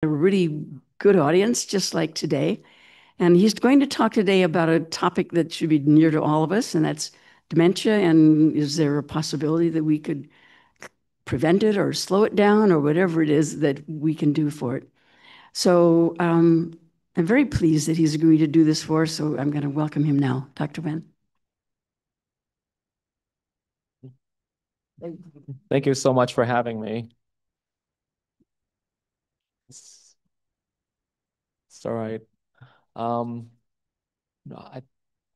a really good audience, just like today. And he's going to talk today about a topic that should be near to all of us, and that's dementia. And is there a possibility that we could prevent it or slow it down or whatever it is that we can do for it? So I'm very pleased that he's agreed to do this for us. So I'm going to welcome him now, Dr. Wuynh. Thank you so much for having me. It's all right. Um, no, I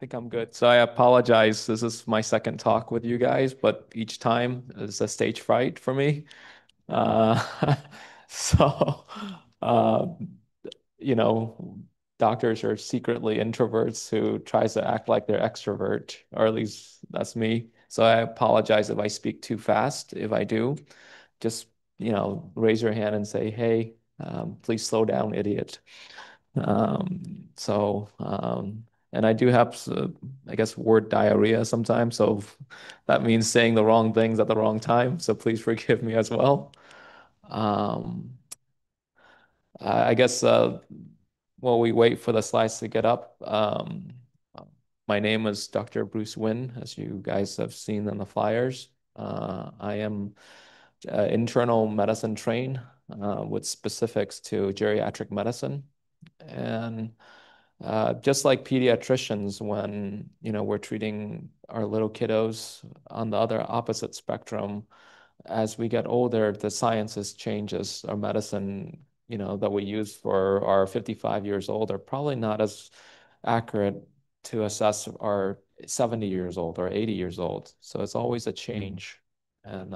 think I'm good. So I apologize. This is my second talk with you guys, but each time is a stage fright for me. Uh, so, uh, you know, doctors are secretly introverts who tries to act like they're extrovert, or at least that's me. So I apologize if I speak too fast. If I do, just, raise your hand and say, hey, please slow down, idiot. And I do have, I guess, word diarrhea sometimes. So that means saying the wrong things at the wrong time. So please forgive me as well. Um, I guess while we wait for the slides to get up, my name is Dr. Bruce Wuynh, as you guys have seen in the flyers. I am internal medicine trained with specifics to geriatric medicine. And just like pediatricians, when we're treating our little kiddos on the other opposite spectrum, as we get older, the sciences changes. Our medicine, that we use for our 55 years old are probably not as accurate to assess our 70 years old or 80 years old. So it's always a change. And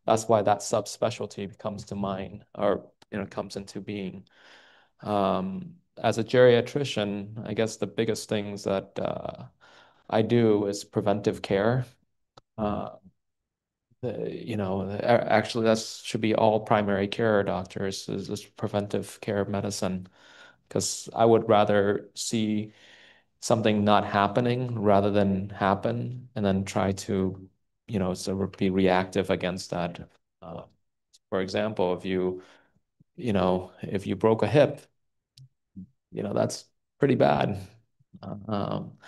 that's why that subspecialty comes to mind or, comes into being. As a geriatrician, I guess the biggest things that I do is preventive care. Uh, actually, that should be all primary care doctors is this preventive care medicine, because I would rather see something not happening rather than happen and then try to, sort of be reactive against that. Uh, for example, if you broke a hip, that's pretty bad. Um,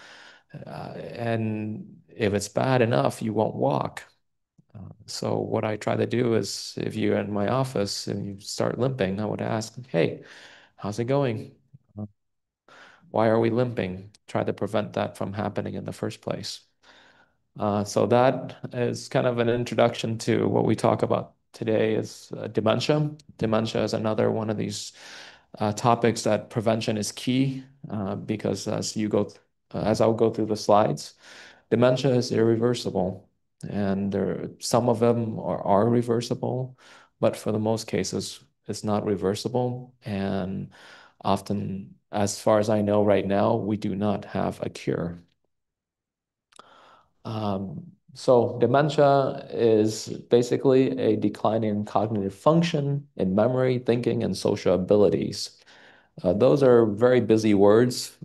and if it's bad enough, you won't walk. So what I try to do is if you're in my office and you start limping, I would ask, hey, how's it going? Uh, Why are we limping? Try to prevent that from happening in the first place. So that is kind of an introduction to what we talk about today is dementia. Dementia is another one of these topics that prevention is key because as I'll go through the slides, dementia is irreversible, and some of them are reversible, but for the most cases, it's not reversible. And often, as far as I know right now, we do not have a cure. So dementia is basically a decline in cognitive function, in memory, thinking, and social abilities. Those are very busy words.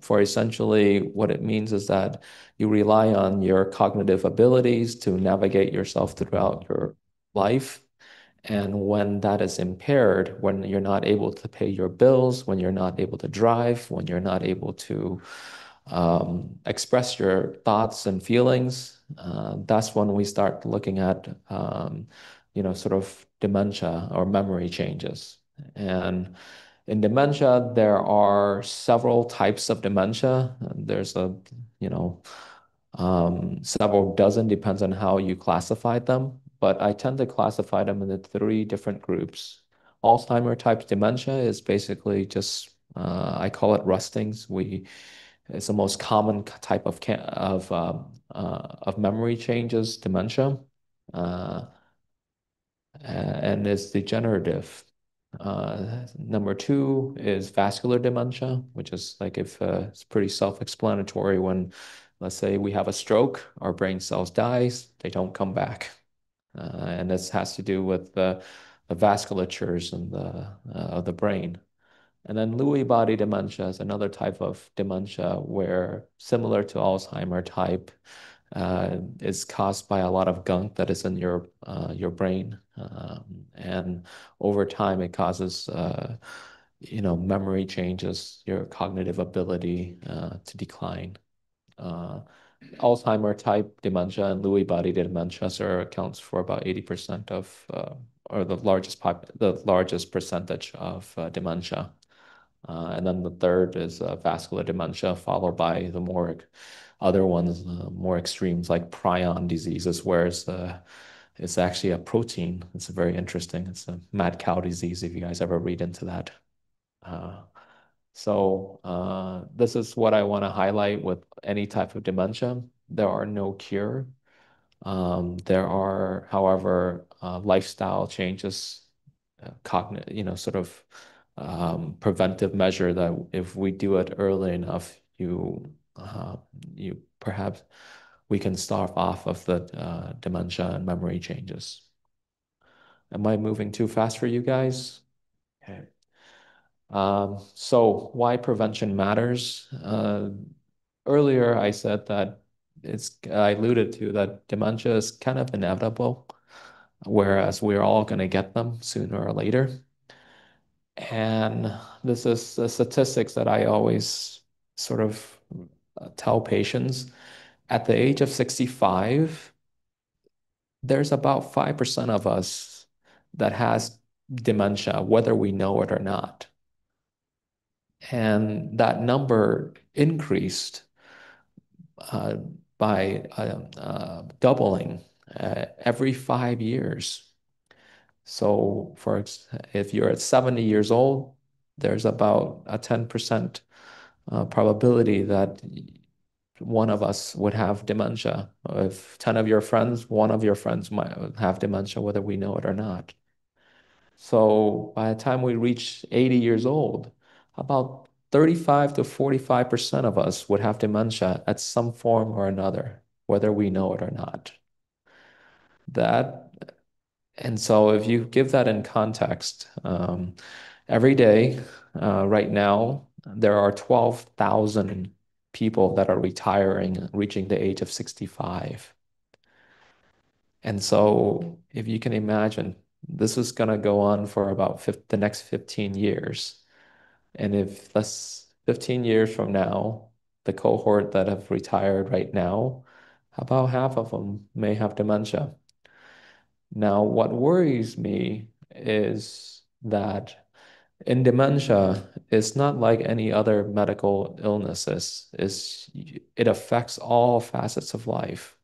For essentially what it means is that you rely on your cognitive abilities to navigate yourself throughout your life. And when that is impaired, when you're not able to pay your bills, when you're not able to drive, when you're not able to express your thoughts and feelings, that's when we start looking at, sort of dementia or memory changes. And in dementia, there are several types of dementia. There's you know, several dozen, depends on how you classify them. But I tend to classify them into three different groups. Alzheimer type dementia is basically just, I call it rustings. It's the most common type of memory changes, dementia, uh, and it's degenerative. Number two is vascular dementia, which is like if it's pretty self-explanatory. When, let's say, we have a stroke, our brain cells dies, they don't come back, and this has to do with the vasculatures and of the brain. And then Lewy body dementia is another type of dementia where, similar to Alzheimer type, is caused by a lot of gunk that is in your brain. And over time, it causes, memory changes, your cognitive ability to decline. Uh, Alzheimer type dementia and Lewy body dementia accounts for about 80% of, or the largest percentage of dementia. And then the third is vascular dementia, followed by the other ones, more extremes like prion diseases, where it's actually a protein. It's very interesting. It's a mad cow disease if you guys ever read into that. Uh, this is what I want to highlight with any type of dementia. There are no cure. There are, however, lifestyle changes, sort of preventive measure that if we do it early enough, you perhaps we can start off of the dementia and memory changes. Am I moving too fast for you guys? Okay. So why prevention matters? Earlier, I said that I alluded to that dementia is kind of inevitable, whereas we're all going to get them sooner or later. And this is the statistics that I always sort of tell patients. At the age of 65, there's about 5% of us that has dementia, whether we know it or not. And that number increased uh, by doubling every 5 years. So if you're at 70 years old, there's about a 10% probability that one of us would have dementia. If 10 of your friends, one of your friends might have dementia, whether we know it or not. So by the time we reach 80 years old, about 35 to 45% of us would have dementia at some form or another, whether we know it or not. That, and so if you give that in context, every day, right now, there are 12,000 people that are retiring, reaching the age of 65. And so if you can imagine, this is going to go on for about the next 15 years. And if that's 15 years from now, the cohort that have retired right now, about half of them may have dementia. Now, what worries me is that in dementia, it's not like any other medical illnesses. It affects all facets of life.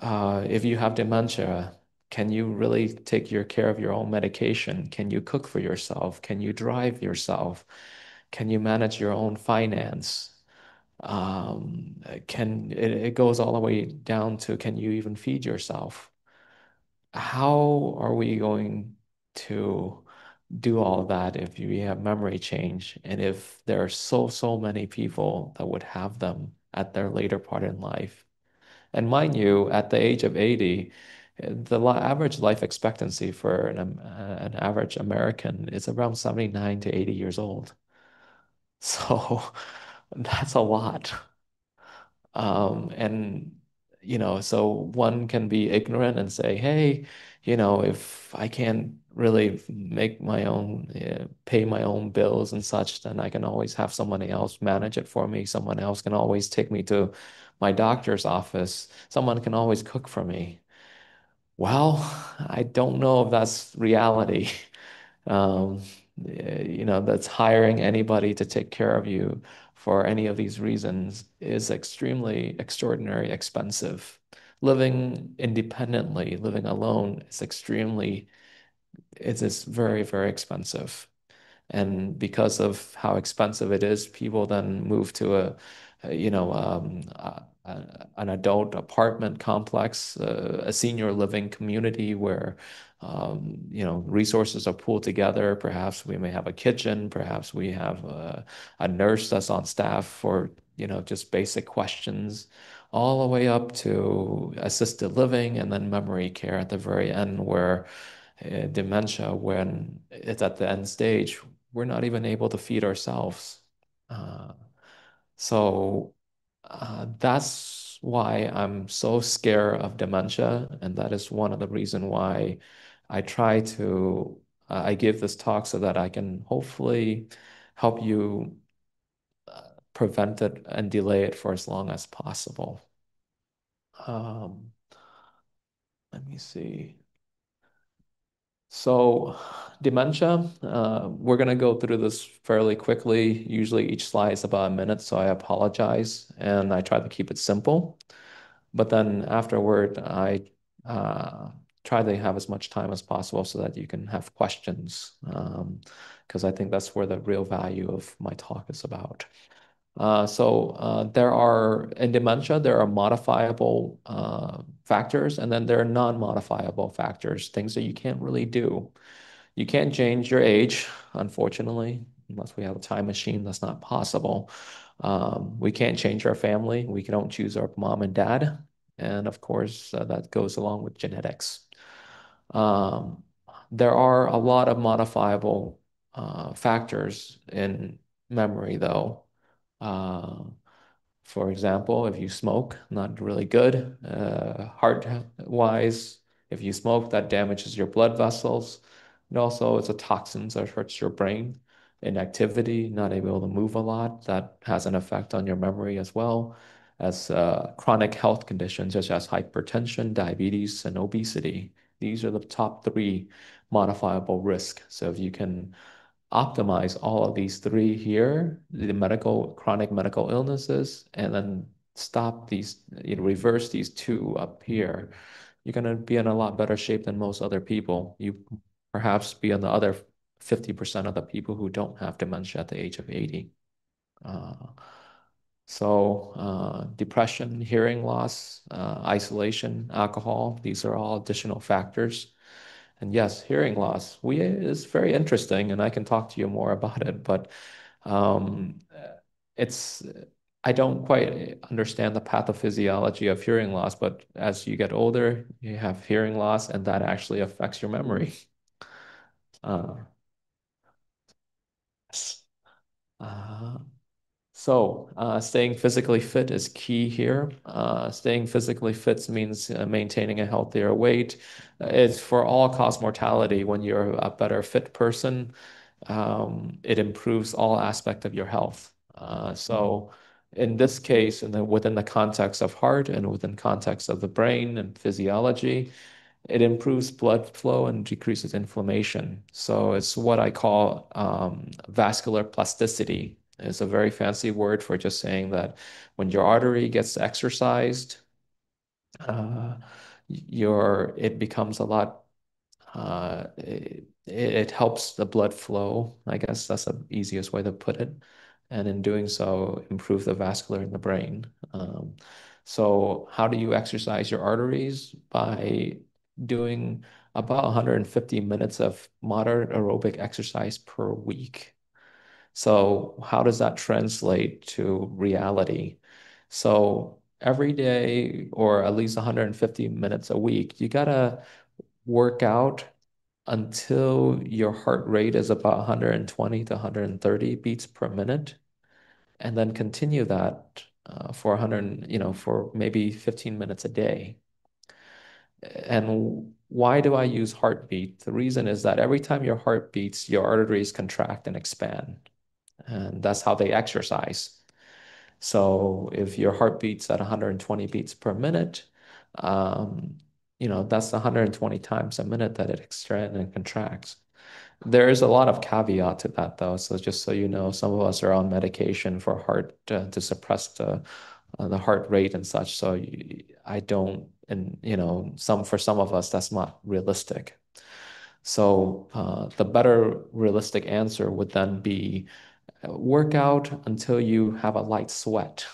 If you have dementia, can you really take your care of your own medication? Can you cook for yourself? Can you drive yourself? Can you manage your own finance? It goes all the way down to can you even feed yourself? How are we going to do all of that if we have memory change and if there are so many people that would have them at their later part in life? And mind you, at the age of 80, the average life expectancy for an average American is around 79 to 80 years old. So that's a lot. And, so one can be ignorant and say, hey, if I can't really make my own, pay my own bills and such, then I can always have somebody else manage it for me. Someone else can always take me to my doctor's office. Someone can always cook for me. Well, I don't know if that's reality. Um, that's hiring anybody to take care of you for any of these reasons is extremely extraordinary expensive. Living independently, living alone is it's very, very expensive. And because of how expensive it is, people then move to an adult apartment complex, a senior living community where, resources are pooled together. Perhaps we may have a kitchen, perhaps we have a nurse that's on staff for, just basic questions, all the way up to assisted living and then memory care at the very end where dementia, when it's at the end stage, we're not even able to feed ourselves. Uh, that's why I'm so scared of dementia, and that is one of the reasons why I try to, I give this talk so that I can hopefully help you prevent it and delay it for as long as possible. Um, Let me see. So, dementia, we're going to go through this fairly quickly. Usually each slide is about a minute, so I apologize. And I try to keep it simple. But then afterward, I try to have as much time as possible so that you can have questions, because I think that's where the real value of my talk is about. There are, in dementia, there are modifiable factors, and then there are non-modifiable factors, things that you can't really do. You can't change your age, unfortunately, unless we have a time machine. That's not possible. We can't change our family. We don't choose our mom and dad. And of course, that goes along with genetics. Um, there are a lot of modifiable factors in memory, though. Uh, for example, if you smoke, not really good. Heart-wise, if you smoke, that damages your blood vessels. And also, it's a toxin that hurts your brain. Inactivity, not able to move a lot, that has an effect on your memory as well as chronic health conditions such as hypertension, diabetes, and obesity. These are the top three modifiable risks. So if you can optimize all of these three here, the chronic medical illnesses, and then stop these, reverse these two up here, you're going to be in a lot better shape than most other people. You perhaps be on the other 50% of the people who don't have dementia at the age of 80. Uh, Depression, hearing loss, isolation, alcohol, these are all additional factors. And yes, hearing loss is very interesting, and I can talk to you more about it, but um, it's I don't quite understand the pathophysiology of hearing loss, but as you get older, you have hearing loss, and that actually affects your memory. Uh, yes. Uh, Staying physically fit is key here. Staying physically fit means maintaining a healthier weight. It's for all-cause mortality. When you're a better fit person, it improves all aspect of your health. In this case, within the context of heart and within context of the brain and physiology, it improves blood flow and decreases inflammation. So it's what I call vascular plasticity. It's a very fancy word for just saying that when your artery gets exercised, uh, it becomes a lot it helps the blood flow. I guess that's the easiest way to put it. And in doing so, improve the vascular in the brain. So how do you exercise your arteries? By doing about 150 minutes of moderate aerobic exercise per week. So how does that translate to reality? So every day, or at least 150 minutes a week, you gotta work out until your heart rate is about 120 to 130 beats per minute, and then continue that for 100, for maybe 15 minutes a day. And why do I use heartbeat? The reason is that every time your heart beats, your arteries contract and expand, and that's how they exercise. So if your heart beats at 120 beats per minute, um, that's 120 times a minute that it expands and contracts. There is a lot of caveat to that, though. So just so you know, some of us are on medication for heart to suppress the heart rate and such. So I don't, and for some of us, that's not realistic. So the better realistic answer would then be work out until you have a light sweat,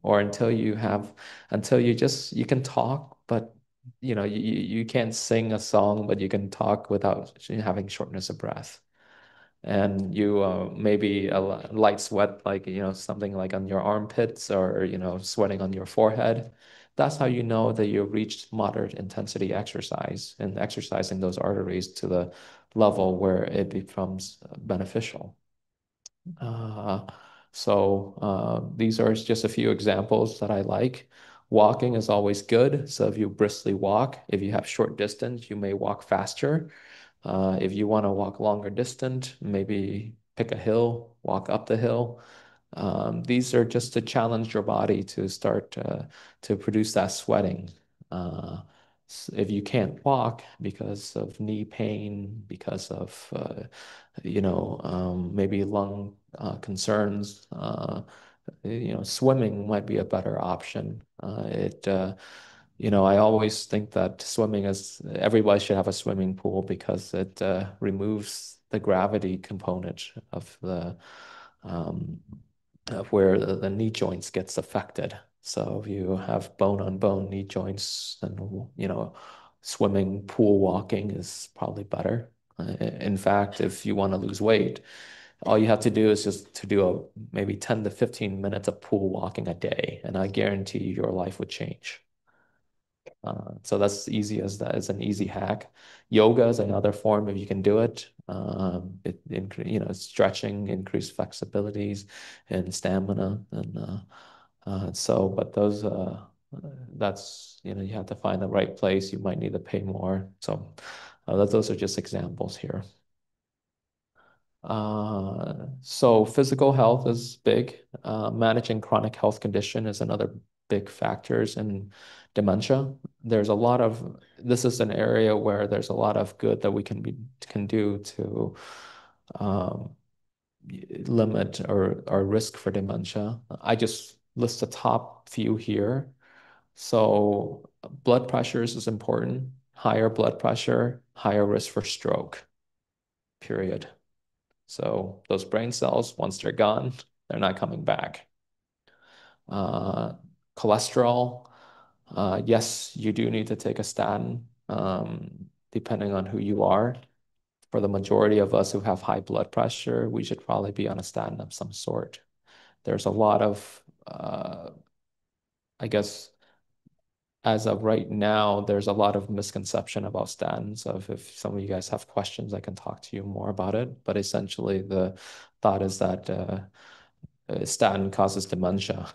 or until you can talk, but you can't sing a song, but you can talk without having shortness of breath. And you maybe a light sweat, like something like on your armpits, or sweating on your forehead. That's how you know that you've reached moderate intensity exercise and exercising those arteries to the level where it becomes beneficial. These are just a few examples that I like. Walking is always good. So if you briskly walk, if you have short distance, you may walk faster. If you want to walk longer distance, maybe pick a hill, walk up the hill. These are just to challenge your body to start to produce that sweating. Uh, if you can't walk because of knee pain, because of maybe lung concerns, swimming might be a better option. I always think that swimming is everybody should have a swimming pool because it removes the gravity component um, of where the knee joints gets affected. So if you have bone on bone knee joints, then swimming, pool walking is probably better. In fact, if you want to lose weight, all you have to do is just to do maybe 10 to 15 minutes of pool walking a day, and I guarantee you your life would change. So that's easy as that is an easy hack. Yoga is another form if you can do it. Stretching, increased flexibilities and stamina, and but that's you have to find the right place. You might need to pay more. So those are just examples here. So physical health is big. Managing chronic health condition is another big factors in dementia. This is an area where there's a lot of good that we can do to um, limit or risk for dementia. I just list the top few here. So blood pressures is important. Higher blood pressure, higher risk for stroke, period. So those brain cells, once they're gone, they're not coming back. Uh, Cholesterol, yes, you do need to take a statin, depending on who you are. For the majority of us who have high blood pressure, we should probably be on a statin of some sort. There's a lot of, I guess, as of right now, there's a lot of misconception about statins. So if some of you guys have questions, I can talk to you more about it. But essentially, the thought is that statin causes dementia.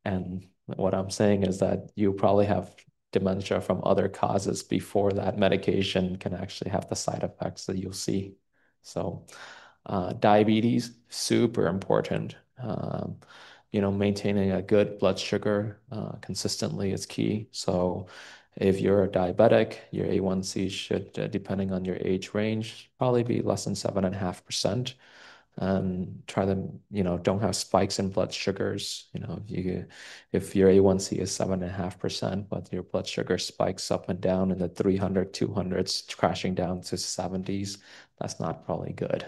And what I'm saying is that you probably have dementia from other causes before that medication can actually have the side effects that you'll see. So, diabetes, super important. Maintaining a good blood sugar consistently is key. So, if you're a diabetic, your A1C should, depending on your age range, probably be less than 7.5%. Try them, don't have spikes in blood sugars. If your A1C is 7.5%, but your blood sugar spikes up and down in the 300, 200s, crashing down to 70s, that's not probably good.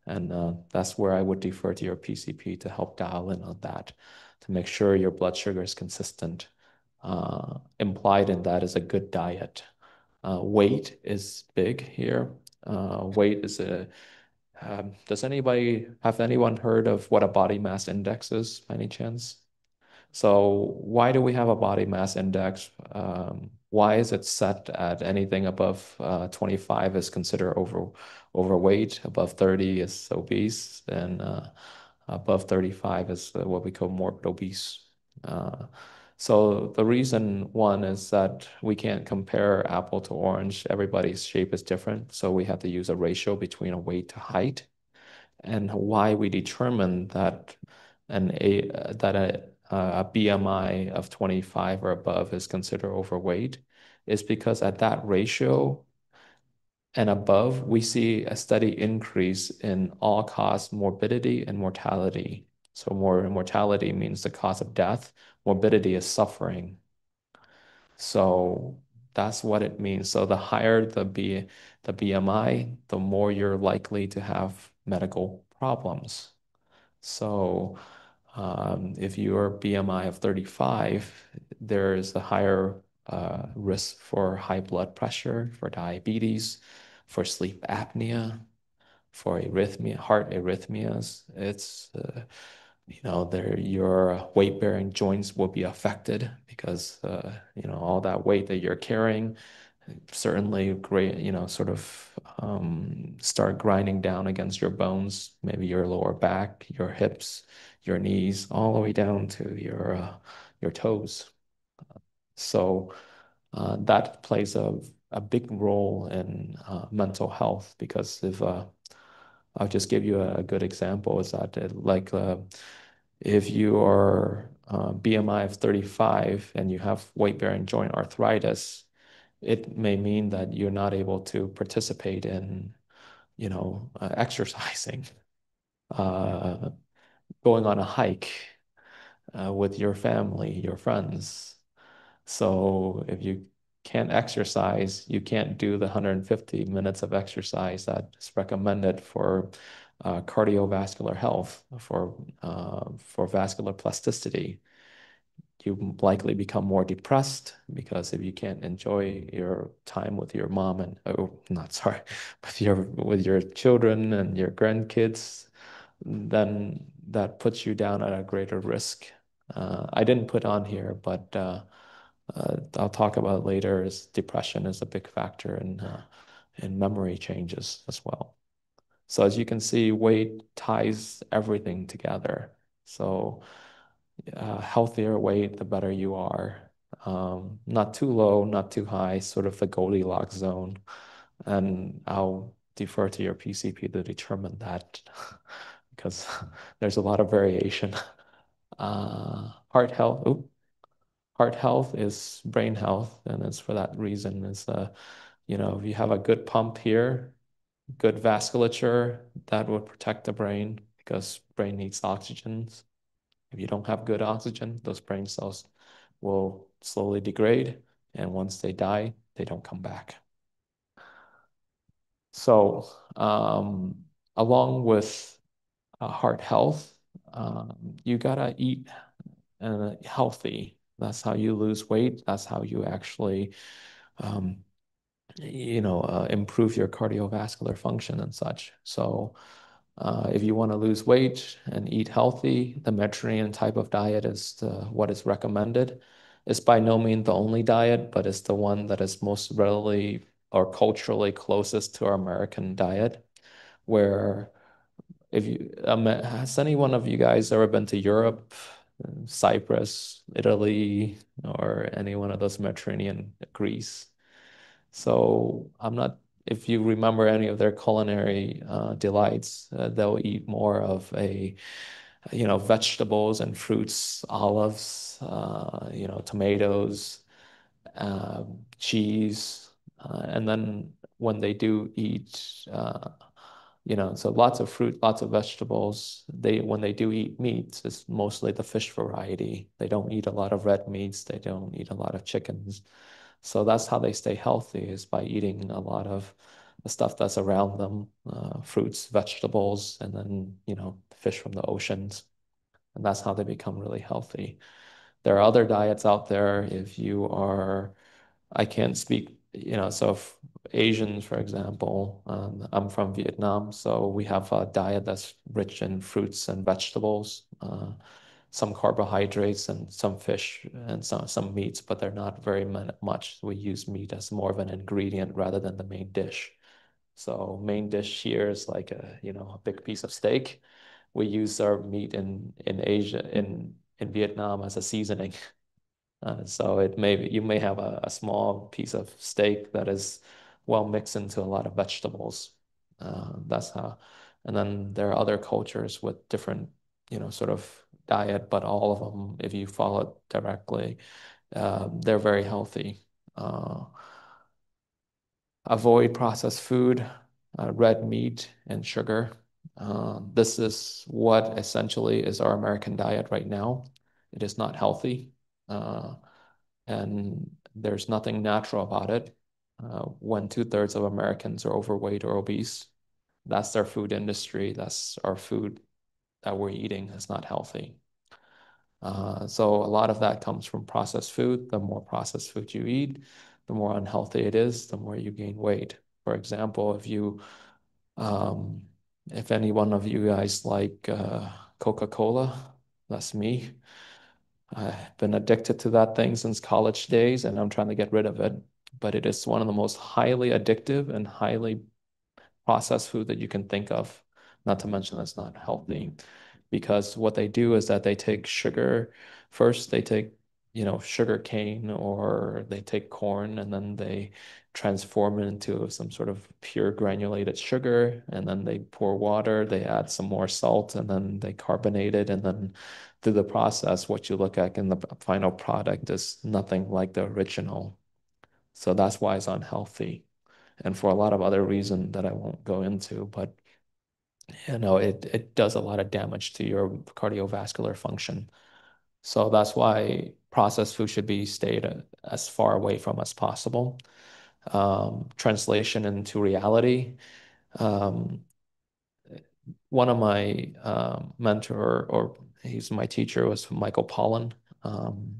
And that's where I would defer to your PCP to help dial in on that, to make sure your blood sugar is consistent. Implied in that is a good diet. Weight is big here. Weight is have anyone heard of what a body mass index is by any chance? So why do we have a body mass index? Why is it set at anything above 25 is considered overweight, above 30 is obese, and above 35 is what we call morbid obese. Uh, so the reason one is that we can't compare apple to orange. Everybody's shape is different. So we have to use a ratio between a weight to height. And why we determine that a BMI of 25 or above is considered overweight is because at that ratio and above, we see a steady increase in all-cause morbidity and mortality. So mortality means the cause of death. Morbidity is suffering. So that's what it means. So the higher the BMI, the more you're likely to have medical problems. So if your BMI of 35, there is a higher risk for high blood pressure, for diabetes, for sleep apnea, for arrhythmia, heart arrhythmias. Your weight-bearing joints will be affected because all that weight that you're carrying certainly great, sort of start grinding down against your bones, maybe your lower back, your hips, your knees, all the way down to your toes. So that plays a big role in mental health because if I'll just give you a good example is that if you are BMI of 35 and you have weight-bearing joint arthritis, it may mean that you're not able to participate in, exercising, uh, going on a hike with your family, your friends. So if you can't exercise, you can't do the 150 minutes of exercise that is recommended for cardiovascular health, for vascular plasticity. You likely become more depressed because if you can't enjoy your time with your mom and oh, not sorry, with your children and your grandkids, then that puts you down at a greater risk. I didn't put on here, but I'll talk about later is depression is a big factor in memory changes as well. So as you can see, weight ties everything together. So healthier weight, the better you are. Not too low, not too high, sort of the Goldilocks zone. And I'll defer to your PCP to determine that because there's a lot of variation. Heart health. Ooh, heart health is brain health, and it's for that reason. If you have a good pump here, good vasculature, that would protect the brain because brain needs oxygen. If you don't have good oxygen, those brain cells will slowly degrade, and once they die, they don't come back. So, along with heart health, you gotta eat healthy. That's how you lose weight. That's how you actually, um, improve your cardiovascular function and such. So, if you want to lose weight and eat healthy, the Mediterranean type of diet is what is recommended. It's by no means the only diet, but it's the one that is most readily or culturally closest to our American diet. Where if you has any one of you guys ever been to Europe, Cyprus, Italy, or any one of those Mediterranean, Greece? So I'm not, if you remember any of their culinary delights, they'll eat more of vegetables and fruits, olives, tomatoes, cheese. And then when they do eat, so lots of fruit, lots of vegetables. When they do eat meats, it's mostly the fish variety. They don't eat a lot of red meats. They don't eat a lot of chickens. So that's how they stay healthy is by eating a lot of the stuff that's around them, fruits, vegetables, and then, fish from the oceans. And that's how they become really healthy. There are other diets out there. If you are, I can't speak, so if Asians, for example, I'm from Vietnam, so we have a diet that's rich in fruits and vegetables, some carbohydrates and some fish and some meats, but they're not very much. We use meat as more of an ingredient rather than the main dish. So main dish here is like a big piece of steak. We use our meat in Asia in Vietnam as a seasoning. So you may have a small piece of steak that is well mixed into a lot of vegetables. That's how. And then there are other cultures with different, sort of diet, but all of them, if you follow it directly, they're very healthy. Uh, Avoid processed food, red meat, and sugar. This is what essentially is our American diet right now. It is not healthy. And there's nothing natural about it. When two-thirds of Americans are overweight or obese, that's their food industry. That's our food that we're eating. It's not healthy. So a lot of that comes from processed food. The more processed food you eat, the more unhealthy it is, the more you gain weight. For example, um, if any one of you guys like Coca-Cola, that's me. I've been addicted to that thing since college days, and I'm trying to get rid of it. But it is one of the most highly addictive and highly processed food that you can think of, not to mention it's not healthy. Because what they do is that they take sugar first, they take sugar cane, or they take corn and then they transform it into some sort of pure granulated sugar, and then they pour water, they add some more salt, and then they carbonate it. And then through the process, what you look at in the final product is nothing like the original. So that's why it's unhealthy. And for a lot of other reasons that I won't go into, but it does a lot of damage to your cardiovascular function. So that's why processed food should be stayed as far away from as possible. Translation into reality. Um, One of my mentor, or he's my teacher, was Michael Pollan. Um,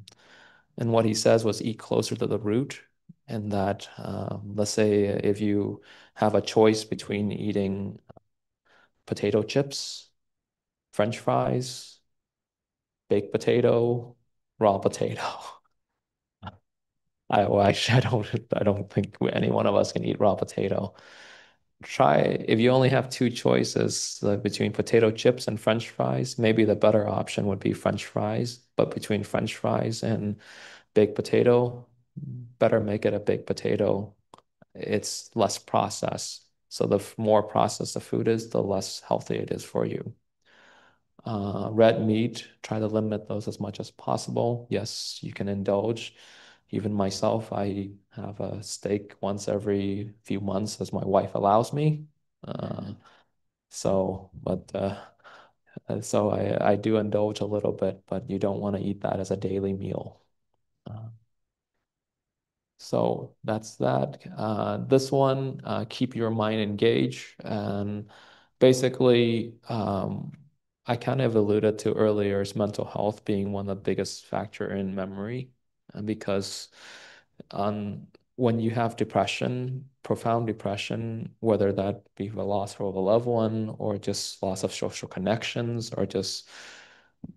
and what he says was eat closer to the root. And that, let's say, if you have a choice between eating potato chips, French fries, baked potato, raw potato. Well, actually, I don't think any one of us can eat raw potato. Try, if you only have two choices between potato chips and French fries, maybe the better option would be French fries. But between French fries and baked potato, better make it a baked potato. It's less processed. So the more processed the food is, the less healthy it is for you. Red meat, try to limit those as much as possible. Yes, you can indulge. Even myself, I have a steak once every few months as my wife allows me. Uh, so I do indulge a little bit, but you don't want to eat that as a daily meal. Uh, so that's that. This one, keep your mind engaged. And basically, I kind of alluded to earlier is mental health being one of the biggest factor in memory. And because um, when you have depression, profound depression, whether that be the loss of a loved one or just loss of social connections, or just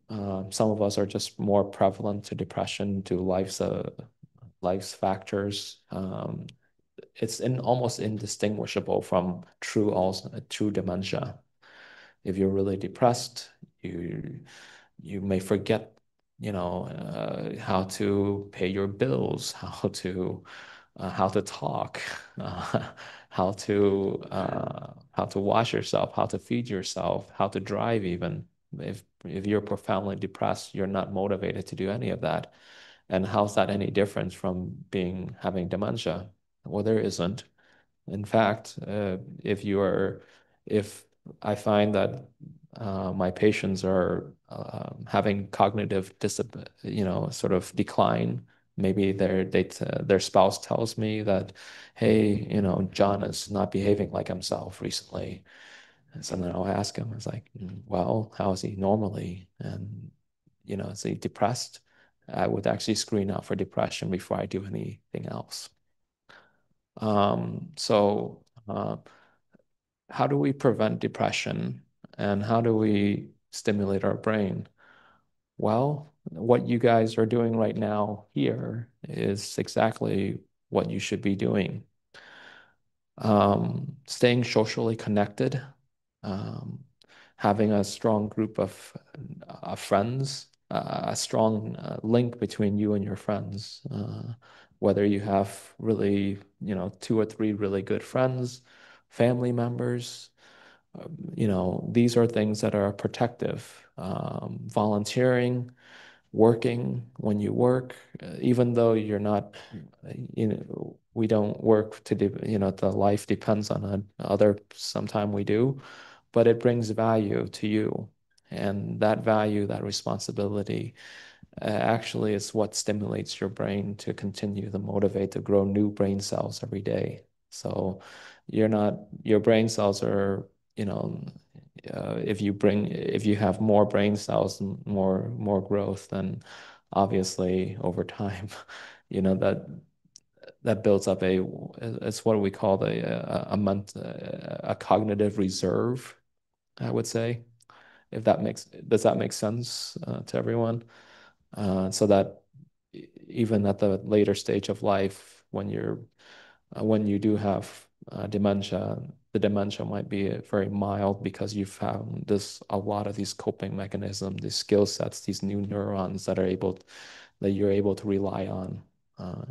some of us are just more prevalent to depression, to life's factors. It's almost indistinguishable from true dementia. If you're really depressed, you you may forget, how to pay your bills, how to talk, uh, how to wash yourself, how to feed yourself, how to drive even. If you're profoundly depressed, you're not motivated to do any of that. And how's that any different from having dementia? Well, there isn't. In fact, if I find that my patients are having cognitive sort of decline, maybe their spouse tells me that, hey, John is not behaving like himself recently. And so then I'll ask him, it's like, well, how is he normally? And, is he depressed? I would actually screen out for depression before I do anything else. So, how do we prevent depression, and how do we stimulate our brain? Well, what you guys are doing right now here is exactly what you should be doing. Staying socially connected, um, having a strong group of friends, a strong link between you and your friends. Whether you have really, two or three really good friends, family members, these are things that are protective. Volunteering, working when you work, even though you're not, we don't work the life depends on other, sometime we do, but it brings value to you. And that value, that responsibility, actually is what stimulates your brain to continue to motivate to grow new brain cells every day. So your brain cells are, you know, if you have more brain cells and more growth, then obviously over time, that builds up it's what we call a cognitive reserve, I would say, if does that make sense to everyone? So that even at the later stage of life, when you do have dementia, the dementia might be very mild because you found this a lot of these coping mechanisms, these skill sets, these new neurons that are able that you're able to rely on. Uh,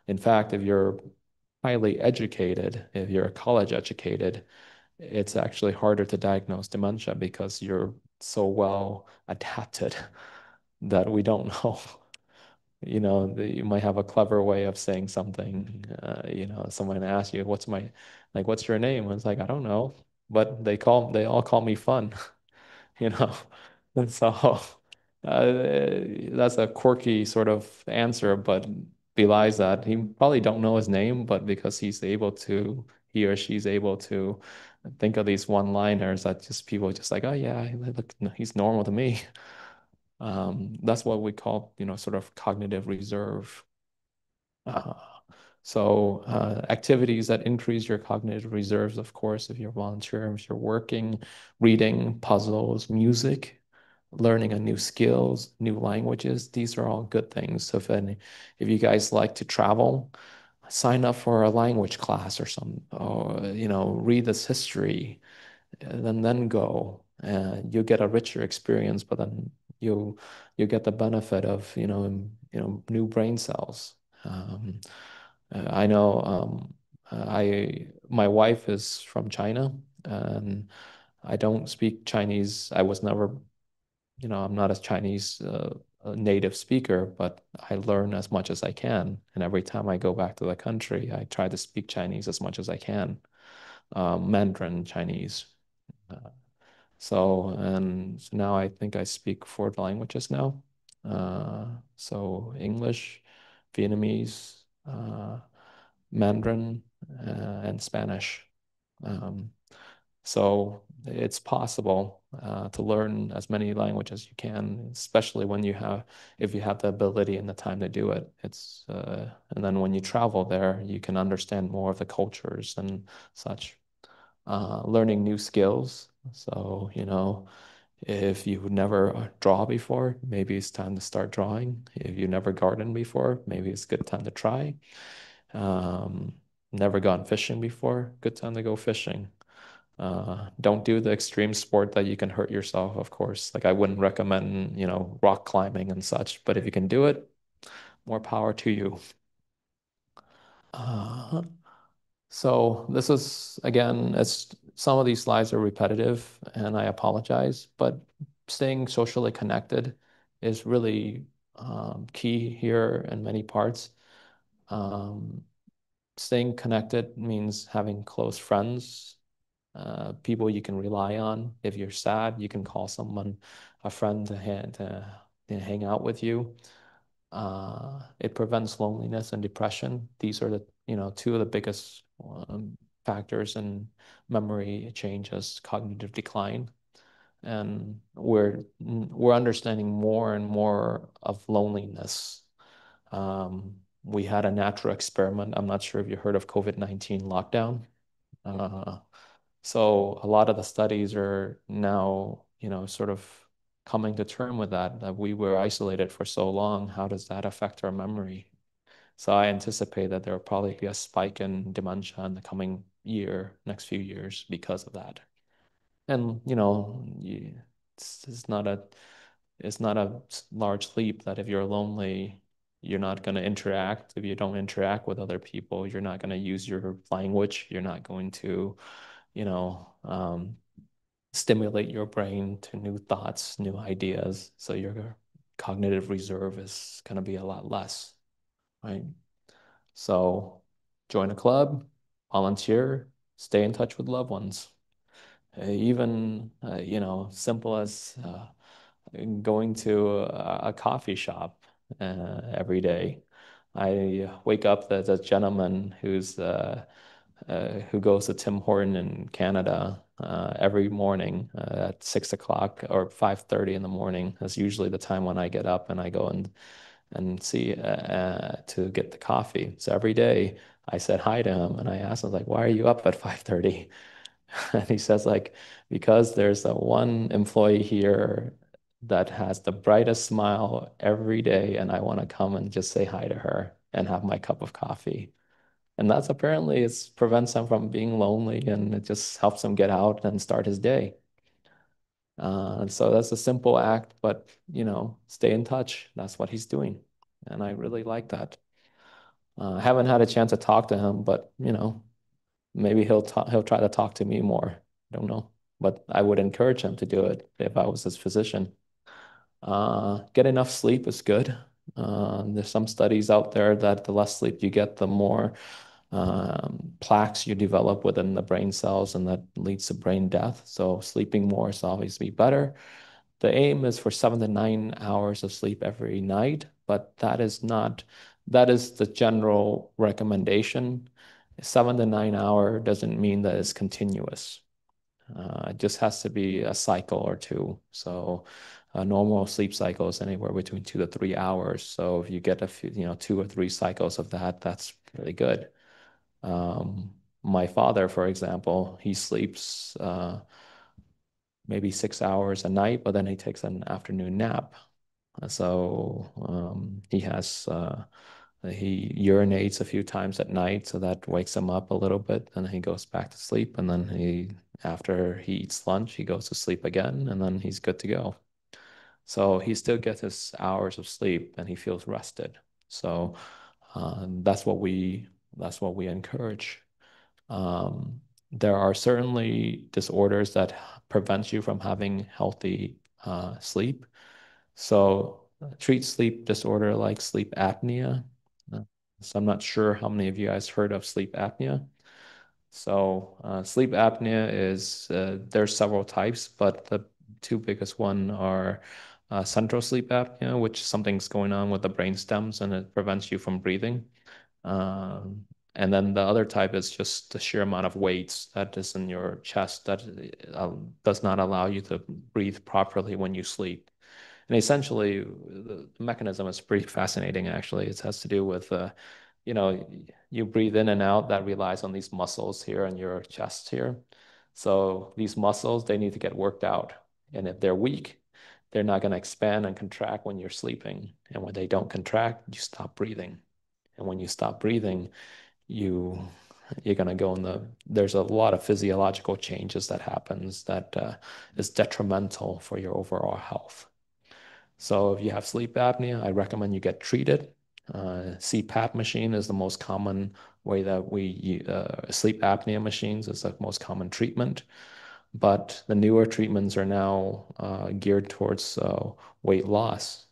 in fact, if you're highly educated, if you're college educated, it's actually harder to diagnose dementia because you're so well adapted that we don't know. You might have a clever way of saying something. Someone asks you, what's your name? And it's like, I don't know, but they all call me Fun, you know? And so that's a quirky sort of answer, but belies that he probably don't know his name, but because he or she's able to think of these one-liners that just people just like, oh yeah, look, he's normal to me. That's what we call, sort of cognitive reserve. Uh, activities that increase your cognitive reserves, of course, if you're volunteering, if you're working, reading, puzzles, music, learning a new skills, new languages, these are all good things. So if you guys like to travel, sign up for a language class or some, or, read this history, and then go. You'll get a richer experience, but then you you get the benefit of new brain cells. Um, I know I my wife is from China, and I don't speak Chinese. I was never, I'm not a Chinese a native speaker, but I learn as much as I can. And every time I go back to the country, I try to speak Chinese as much as I can, Mandarin Chinese. Uh, and so now I think I speak four languages now. Uh, so English, Vietnamese, Mandarin, and Spanish. Um, so it's possible to learn as many languages as you can, especially if you have the ability and the time to do it. And then when you travel there, you can understand more of the cultures and such. Learning new skills. So, if you've never draw before, maybe it's time to start drawing. If you never gardened before, maybe it's a good time to try. Um, Never gone fishing before, good time to go fishing. Don't do the extreme sport that you can hurt yourself, of course. Like I wouldn't recommend, rock climbing and such, but if you can do it, more power to you. Uh, So this is, again, it's some of these slides are repetitive and I apologize, but staying socially connected is really key here in many parts. Um, Staying connected means having close friends, people you can rely on. If you're sad, you can call a friend to hang out with you. It prevents loneliness and depression. These are two of the biggest factors in memory changes, cognitive decline. And we're understanding more and more of loneliness. We had a natural experiment. I'm not sure if you heard of COVID-19 lockdown. Uh, so a lot of the studies are now, sort of coming to term with that we were isolated for so long. How does that affect our memory? So I anticipate that there will probably be a spike in dementia in the coming next few years because of that. And, it's not a large leap that if you're lonely, you're not going to interact. If you don't interact with other people, you're not going to use your language. You're not going to, you know, um, stimulate your brain to new thoughts, new ideas. So your cognitive reserve is going to be a lot less, right? So join a club, volunteer, stay in touch with loved ones. Even, simple as going to a coffee shop every day. I wake up, there's a gentleman who goes to Tim Horton in Canada every morning at 6 o'clock or 5:30 in the morning. That's usually the time when I get up and I go and see to get the coffee. So every day I said hi to him and I asked him like, "Why are you up at 5:30?" And he says like, "Because there's a one employee here that has the brightest smile every day, and I want to come and just say hi to her and have my cup of coffee." And that's apparently it prevents him from being lonely and it just helps him get out and start his day. And so that's a simple act, but stay in touch. That's what he's doing. And I really like that. I haven't had a chance to talk to him, but maybe he'll try to talk to me more. I don't know. But I would encourage him to do it if I was his physician. Get enough sleep is good. There's some studies out there that the less sleep you get, the more plaques you develop within the brain cells, and that leads to brain death. So sleeping more is obviously better. The aim is for 7 to 9 hours of sleep every night, but that is the general recommendation. 7 to 9 hour doesn't mean that it's continuous. It just has to be a cycle or two. So a normal sleep cycle is anywhere between 2 to 3 hours. So if you get a few, 2 or 3 cycles of that, that's really good. My father, for example, he sleeps maybe 6 hours a night, but then he takes an afternoon nap. So he urinates a few times at night, so that wakes him up a little bit, and then he goes back to sleep. And then after he eats lunch, he goes to sleep again, and then he's good to go. So he still gets his hours of sleep, and he feels rested. So that's what we encourage. Um, there are certainly disorders that prevent you from having healthy sleep. So treat sleep disorder like sleep apnea. Uh, So I'm not sure how many of you guys heard of sleep apnea. So sleep apnea there's several types, but the two biggest one are central sleep apnea, which something's going on with the brain stems and it prevents you from breathing. And then the other type is just the sheer amount of weight that is in your chest that does not allow you to breathe properly when you sleep. And essentially, the mechanism is pretty fascinating, actually. It has to do with, you know, you breathe in and out, that relies on these muscles here in your chest here. So these muscles, they need to get worked out. And if they're weak, they're not going to expand and contract when you're sleeping. And when they don't contract, you stop breathing. And when you stop breathing, you you're going to go there's a lot of physiological changes that happens that is detrimental for your overall health. So if you have sleep apnea, I recommend you get treated. CPAP machine is the most common way that sleep apnea machines is the most common treatment. But the newer treatments are now geared towards weight loss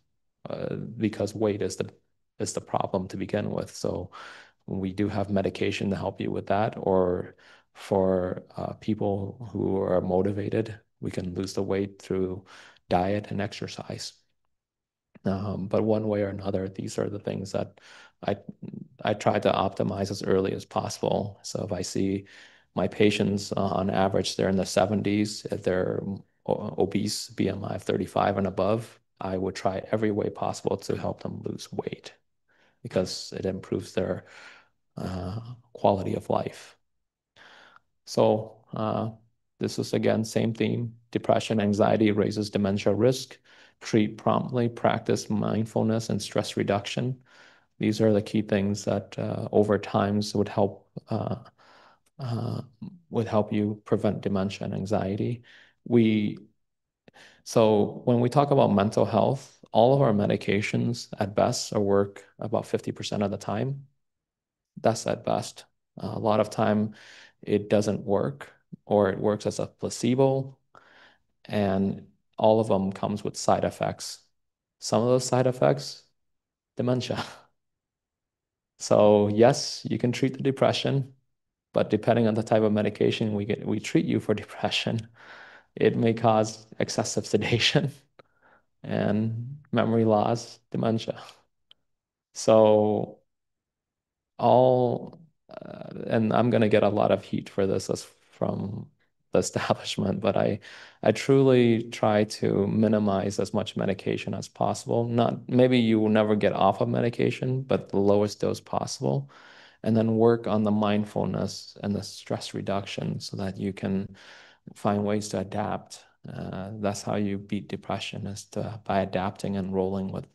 because weight is the problem to begin with. So we do have medication to help you with that, or for people who are motivated, we can lose the weight through diet and exercise. But one way or another, these are the things that I I try to optimize as early as possible. So if I see my patients on average, they're in the 70s, if they're obese, BMI of 35 and above, I would try every way possible to help them lose weight because it improves their quality of life. So this is again, same theme. Depression, anxiety raises dementia risk. Treat promptly, practice mindfulness and stress reduction. These are the key things that over times uh, would help you prevent dementia and anxiety. We so when we talk about mental health, all of our medications at best work about 50% of the time. That's at best. A lot of time it doesn't work or it works as a placebo and all of them comes with side effects. Some of those side effects, dementia. So yes, you can treat the depression, but depending on the type of medication we treat you for depression, it may cause excessive sedation and memory loss, dementia. So all and I'm going to get a lot of heat for this as from the establishment, but I truly try to minimize as much medication as possible. Not maybe you will never get off of medication, but the lowest dose possible, and then work on the mindfulness and the stress reduction so that you can find ways to adapt. That's how you beat depression by adapting and rolling with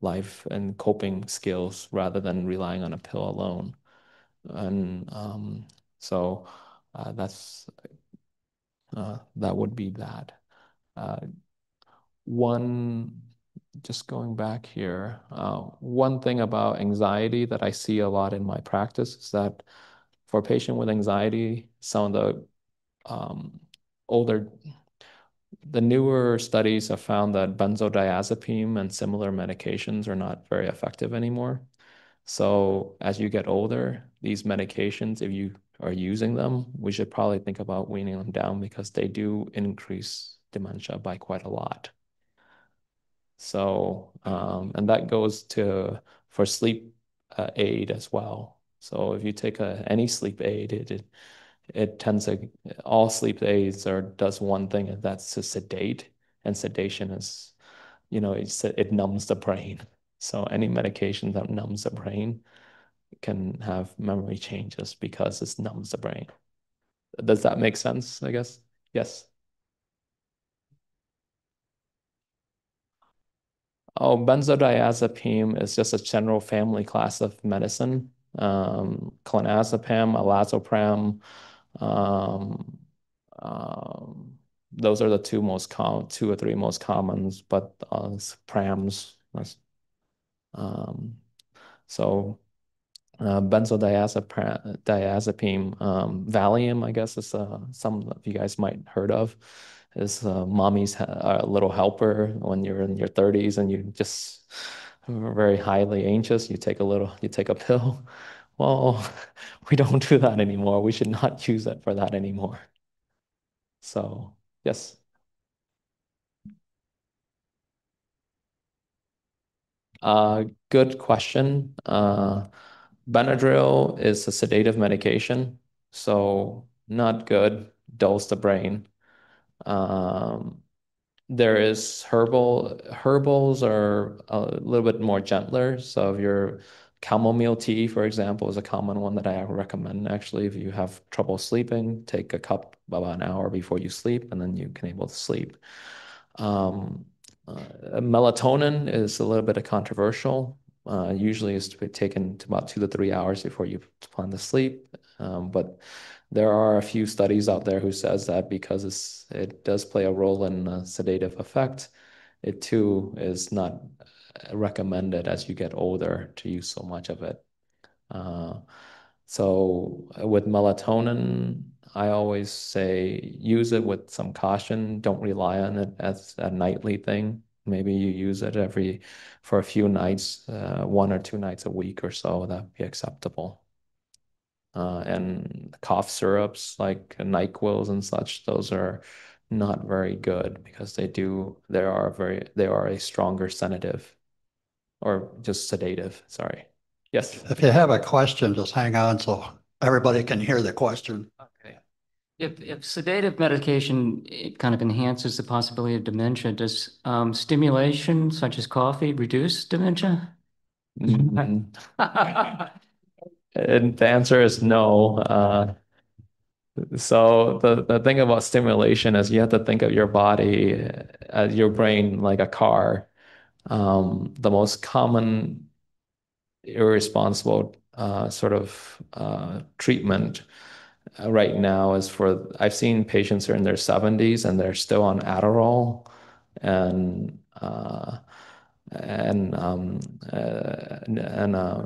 life and coping skills rather than relying on a pill alone. And so that's that would be that. Uh, one, just going back here, one thing about anxiety that I see a lot in my practice is that for a patient with anxiety, some of um, older, the newer studies have found that benzodiazepine and similar medications are not very effective anymore. So as you get older, these medications, if you are using them, we should probably think about weaning them down because they do increase dementia by quite a lot. So, and that goes to for sleep aid as well. So if you take any sleep aid, it tends to all sleep aids are does one thing, and that's to sedate. And sedation is, it numbs the brain. So any medication that numbs the brain can have memory changes because it numbs the brain. Does that make sense, I guess? Yes. Oh, benzodiazepine is just a general family class of medicine. Clonazepam, alazopram, um, um, those are the two or three most commons, but prams. Um, so benzodiazepine, Valium, I guess is some of you guys might heard of, is mommy's little helper when you're in your 30s and you just are very highly anxious. You take a pill. Well, we don't do that anymore. We should not use it for that anymore. So, yes. Good question. Benadryl is a sedative medication, so not good, dulls the brain. Um, there is herbals are a little bit more gentler. So if your chamomile tea, for example, is a common one that I recommend actually. If you have trouble sleeping, take a cup about an hour before you sleep, and then you can able to sleep. Um, Melatonin is a little bit of controversial. Usually is to be taken to about 2 to 3 hours before you plan to sleep. But there are a few studies out there who says that because it does play a role in sedative effect, it too is not recommended as you get older to use so much of it. Uh, so with melatonin, I always say use it with some caution. Don't rely on it as a nightly thing. Maybe you use it for a few nights, 1 or 2 nights a week or so. That'd be acceptable. And cough syrups like NyQuils and such, those are not very good because they are a stronger sedative or just sedative. Sorry. Yes. If you have a question, just hang on so everybody can hear the question. Okay. If sedative medication it kind of enhances the possibility of dementia, does stimulation such as coffee reduce dementia? Mm, and the answer is no. So the thing about stimulation is you have to think of your body as your brain like a car. The most common irresponsible sort of treatment right now is for I've seen patients who are in their 70s and they're still on Adderall and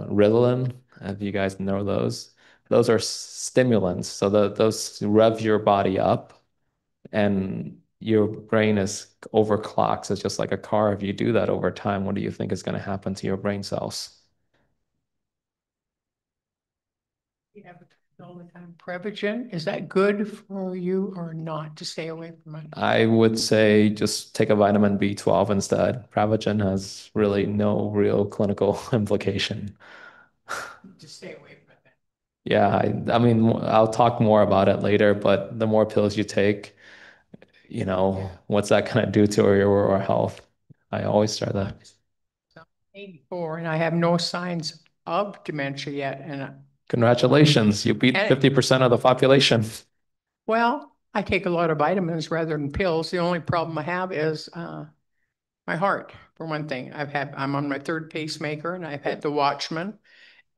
Ritalin, if you guys know those. Those are stimulants. So those rev your body up and your brain is overclocks. It's just like a car. If you do that over time, what do you think is going to happen to your brain cells? You have it all the time. Prevagen, is that good for you or not to stay away from it? I would say just take a vitamin B12 instead. Prevagen has really no real clinical implication. Just stay away from it. Yeah, I mean, I'll talk more about it later, but the more pills you take, Yeah. what's that going to do to your oral health? I always start that. I'm 84 and I have no signs of dementia yet. And Congratulations, you beat And- 50% of the population. well, I take a lot of vitamins rather than pills. The only problem I have is my heart, for one thing. I'm on my third pacemaker and I've had the Watchman.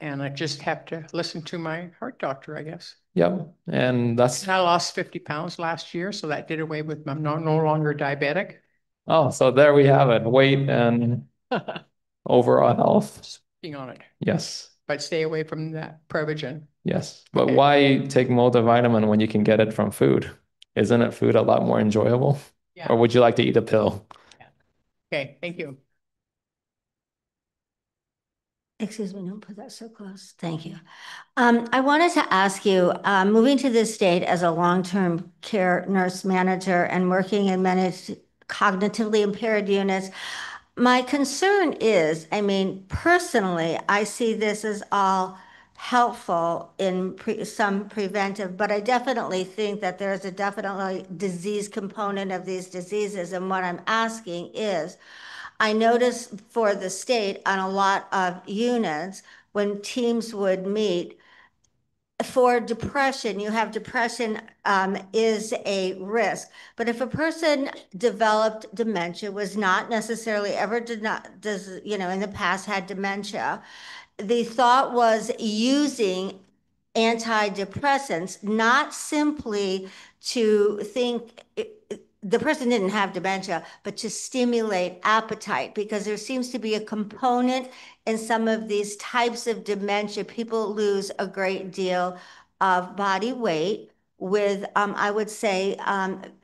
and I just have to listen to my heart doctor, I guess. Yep. And that's, And I lost 50 pounds last year, so that did away with, I'm no longer diabetic. oh, so there we have it. Weight and overall health. Being on it, Yes. but stay away from that Prevagen. Yes. But Okay. why take multivitamin when you can get it from food? Isn't it food a lot more enjoyable? Yeah. Or would you like to eat a pill? Okay, thank you. Excuse me, don't put that so close. Thank you. I wanted to ask you, moving to this state as a long-term care nurse manager and working in many cognitively impaired units, my concern is, I mean, personally, I see this as all helpful in some preventive, but I definitely think that there's a definitely disease component of these diseases. And what I'm asking is, I noticed for the state on a lot of units, when teams would meet, for depression, you have depression is a risk. But if a person developed dementia, was not necessarily ever did not does in the past had dementia, the thought was using antidepressants, not simply to think the person didn't have dementia, but to stimulate appetite, because there seems to be a component in some of these types of dementia. People lose a great deal of body weight with, I would say,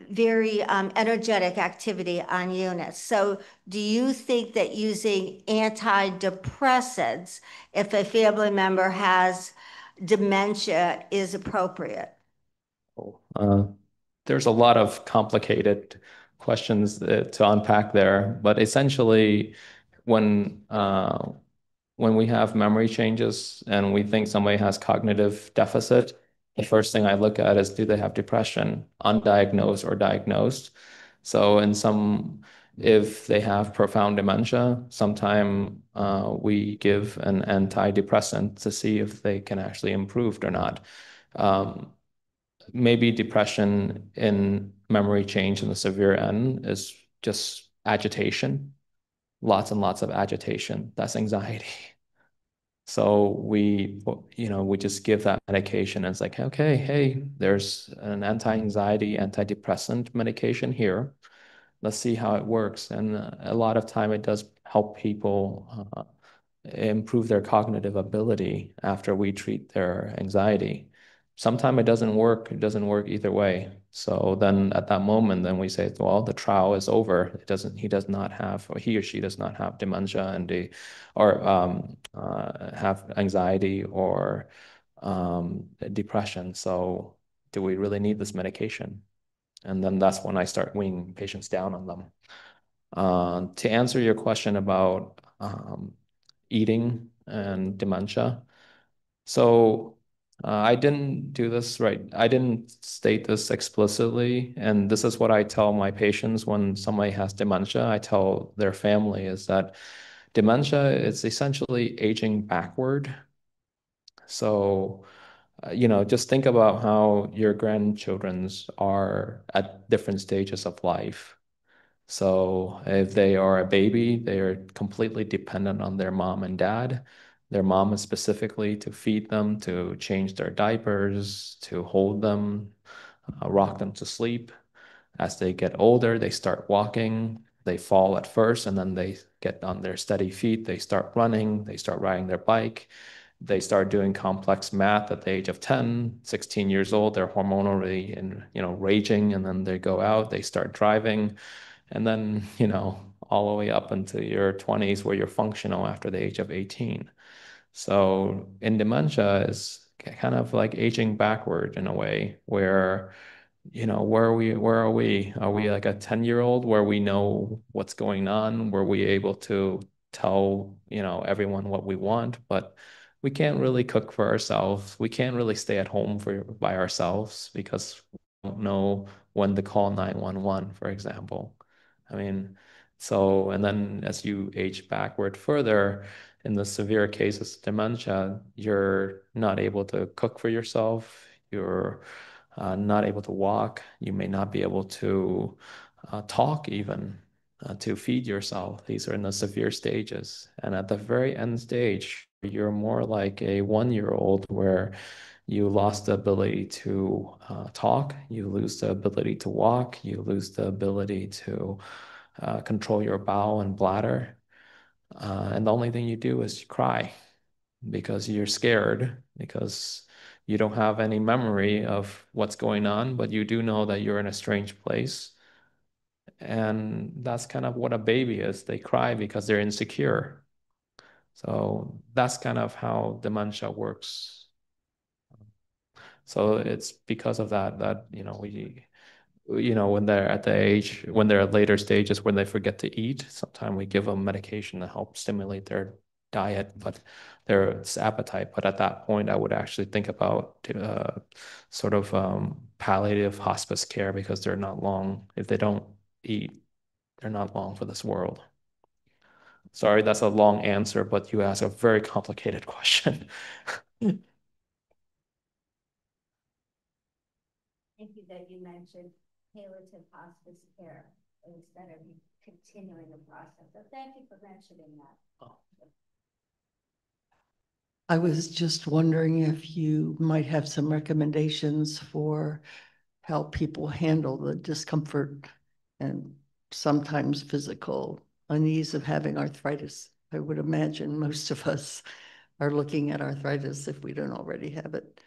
very energetic activity on units. So do you think that using antidepressants, if a family member has dementia, is appropriate? There's a lot of complicated questions to unpack there, but essentially, when when we have memory changes and we think somebody has cognitive deficit, the first thing I look at is, do they have depression, undiagnosed or diagnosed? So if they have profound dementia, sometime we give an antidepressant to see if they can actually improve or not. Maybe depression in memory change in the severe end is just agitation, lots and lots of agitation. That's anxiety. So we just give that medication and it's like, okay, hey, there's an anti-anxiety, antidepressant medication here. Let's see how it works. And a lot of time it does help people improve their cognitive ability after we treat their anxiety. Sometimes it doesn't work. It doesn't work either way. So then at that moment, then we say, well, the trial is over. He does not have, or he or she does not have dementia or have anxiety or depression. So do we really need this medication? And then that's when I start weaning patients down on them. To answer your question about eating and dementia. So I didn't do this right. I didn't state this explicitly. And this is what I tell my patients when somebody has dementia. I tell their family is that dementia is essentially aging backward. So, just think about how your grandchildren's are at different stages of life. So if they are a baby, they are completely dependent on their mom and dad. Their mom is specifically to feed them, to change their diapers, to hold them, rock them to sleep. As they get older, they start walking. They fall at first, and then they get on their steady feet. They start running. They start riding their bike. They start doing complex math at the age of 10, 16 years old. They're hormonally and raging, and then they go out. They start driving. And then, all the way up into your 20s where you're functional after the age of 18. So in dementia is kind of like aging backward in a way where, where are we? Where are we? Are we like a 10-year-old where we know what's going on? Were we able to tell, everyone what we want, but we can't really cook for ourselves. We can't really stay at home by ourselves because we don't know when to call 911, for example. I mean, and then as you age backward further, in the severe cases of dementia, you're not able to cook for yourself. You're not able to walk. You may not be able to talk even. to feed yourself. These are in the severe stages. And at the very end stage, you're more like a 1-year-old where you lost the ability to talk, you lose the ability to walk, you lose the ability to control your bowel and bladder. And the only thing you do is you cry because you're scared, because you don't have any memory of what's going on, but you do know that you're in a strange place. And that's kind of what a baby is. They cry because they're insecure. So that's kind of how dementia works. So it's because of that, when they're at the age, when they're at later stages, when they forget to eat, sometimes we give them medication to help stimulate their diet, but their appetite. But at that point, I would actually think about sort of palliative hospice care, because they're not long. If they don't eat, they're not long for this world. Sorry, that's a long answer, but you asked a very complicated question. Thank you that you mentioned palliative hospice care instead of continuing the process. So thank you for mentioning that. Oh. I was just wondering if you might have some recommendations for how people handle the discomfort and sometimes physical unease of having arthritis. I would imagine most of us are looking at arthritis if we don't already have it.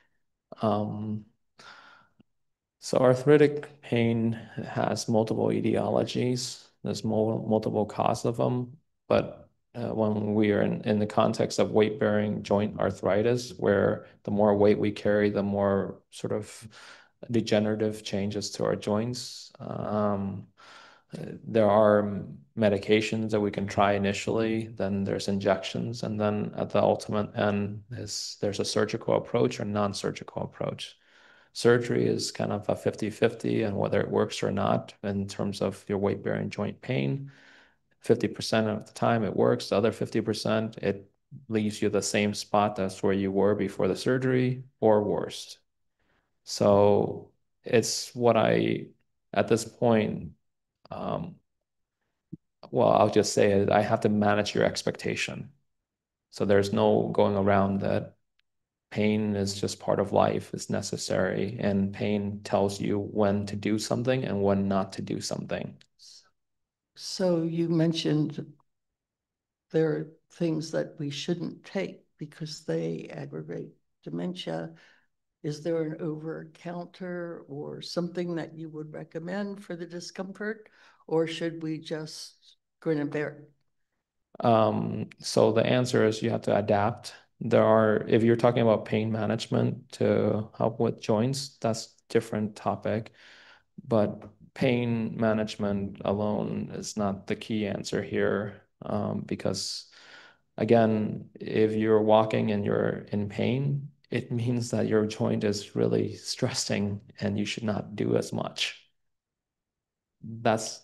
So arthritic pain has multiple etiologies. There's multiple causes of them, but when we are in the context of weight-bearing joint arthritis, where the more weight we carry, the more sort of degenerative changes to our joints. There are medications that we can try initially, then there's injections, and then at the ultimate end, there's a surgical approach or non-surgical approach. Surgery is kind of a 50-50 and whether it works or not in terms of your weight-bearing joint pain. 50% of the time it works, the other 50%, it leaves you the same spot as where you were before the surgery or worse. So it's at this point, well, I'll just say it, I have to manage your expectation. So there's no going around that. Pain is just part of life, it's necessary, and pain tells you when to do something and when not to do something. So you mentioned there are things that we shouldn't take because they aggravate dementia. Is there an over-counter or something that you would recommend for the discomfort, or should we just grin and bear it? So the answer is you have to adapt. If you're talking about pain management to help with joints, that's different topic. But pain management alone is not the key answer here, because again, if you're walking and you're in pain, it means that your joint is really stressing and you should not do as much. That's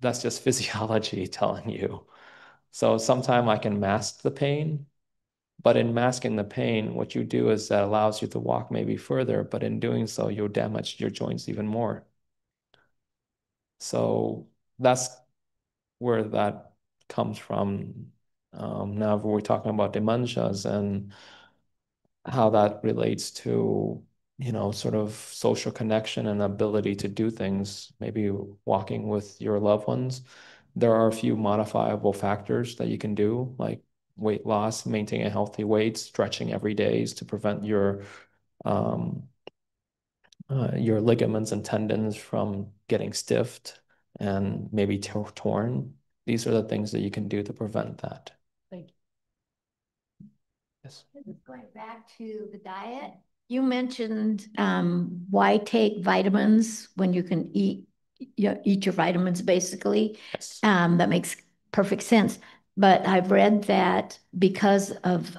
just physiology telling you. So sometimes I can mask the pain, but in masking the pain, what you do is that allows you to walk maybe further, but in doing so, you'll damage your joints even more. So that's where that comes from. Now, if we're talking about dementias and how that relates to, sort of social connection and ability to do things, maybe walking with your loved ones, there are a few modifiable factors that you can do, like weight loss, maintaining a healthy weight, stretching every day to prevent your ligaments and tendons from getting stiffed and maybe torn. These are the things that you can do to prevent that. Thank you. Yes. Going back to the diet, you mentioned why take vitamins when you can eat your vitamins basically. Yes. That makes perfect sense. But I've read that because of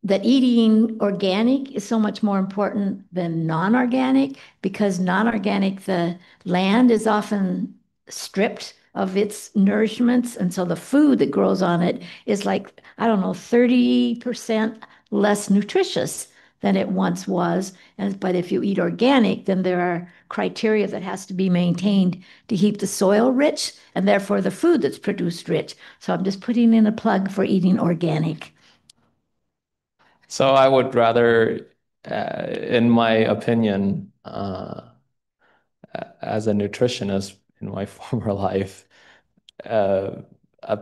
that eating organic is so much more important than non-organic, because non-organic, the land is often stripped of its nourishments. And so the food that grows on it is like, I don't know, 30% less nutritious than it once was. But if you eat organic, then there are criteria that has to be maintained to keep the soil rich and therefore the food that's produced rich. So I'm just putting in a plug for eating organic. So I would rather, in my opinion, as a nutritionist in my former life, uh, a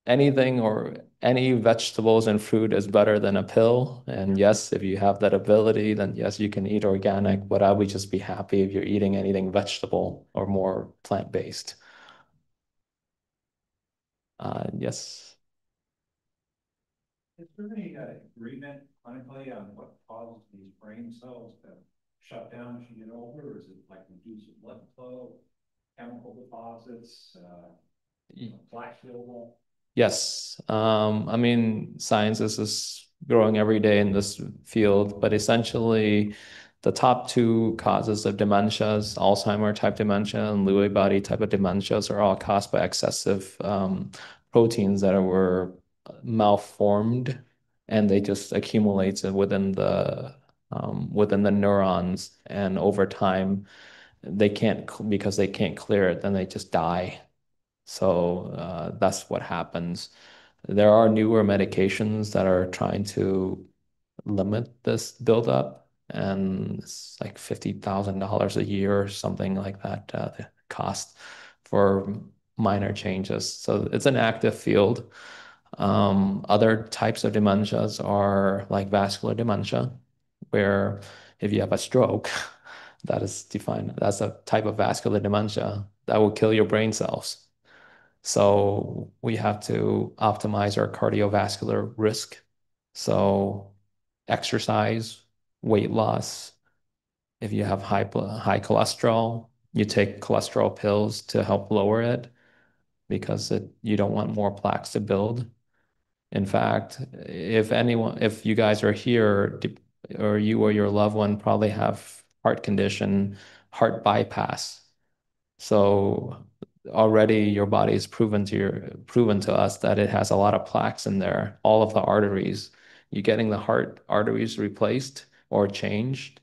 anything or any vegetables and fruit is better than a pill. And yes, if you have that ability, then yes, you can eat organic, but I would just be happy if you're eating anything vegetable or more plant-based. Yes. Is there any agreement clinically on what causes these brain cells to shut down as you get older? Is it like reduced blood flow, chemical deposits, plaque buildup? Yes. I mean, science is growing every day in this field, but essentially the top two causes of dementias, Alzheimer type dementia and Lewy body type of dementias, are all caused by excessive proteins that were malformed, and they just accumulate within the neurons, and over time they can't, because they can't clear it, then they just die. So that's what happens. There are newer medications that are trying to limit this buildup, and it's like $50,000 a year or something like that, the cost for minor changes. So it's an active field. Other types of dementias are like vascular dementia, where if you have a stroke, that is defined as a type of vascular dementia that will kill your brain cells. So we have to optimize our cardiovascular risk. So exercise, weight loss. If you have high cholesterol, you take cholesterol pills to help lower it, because you don't want more plaques to build. In fact, if you guys are here, or you or your loved one probably have heart condition, heart bypass. So already your body is proven to us that it has a lot of plaques in there, all of the arteries. You getting the heart arteries replaced or changed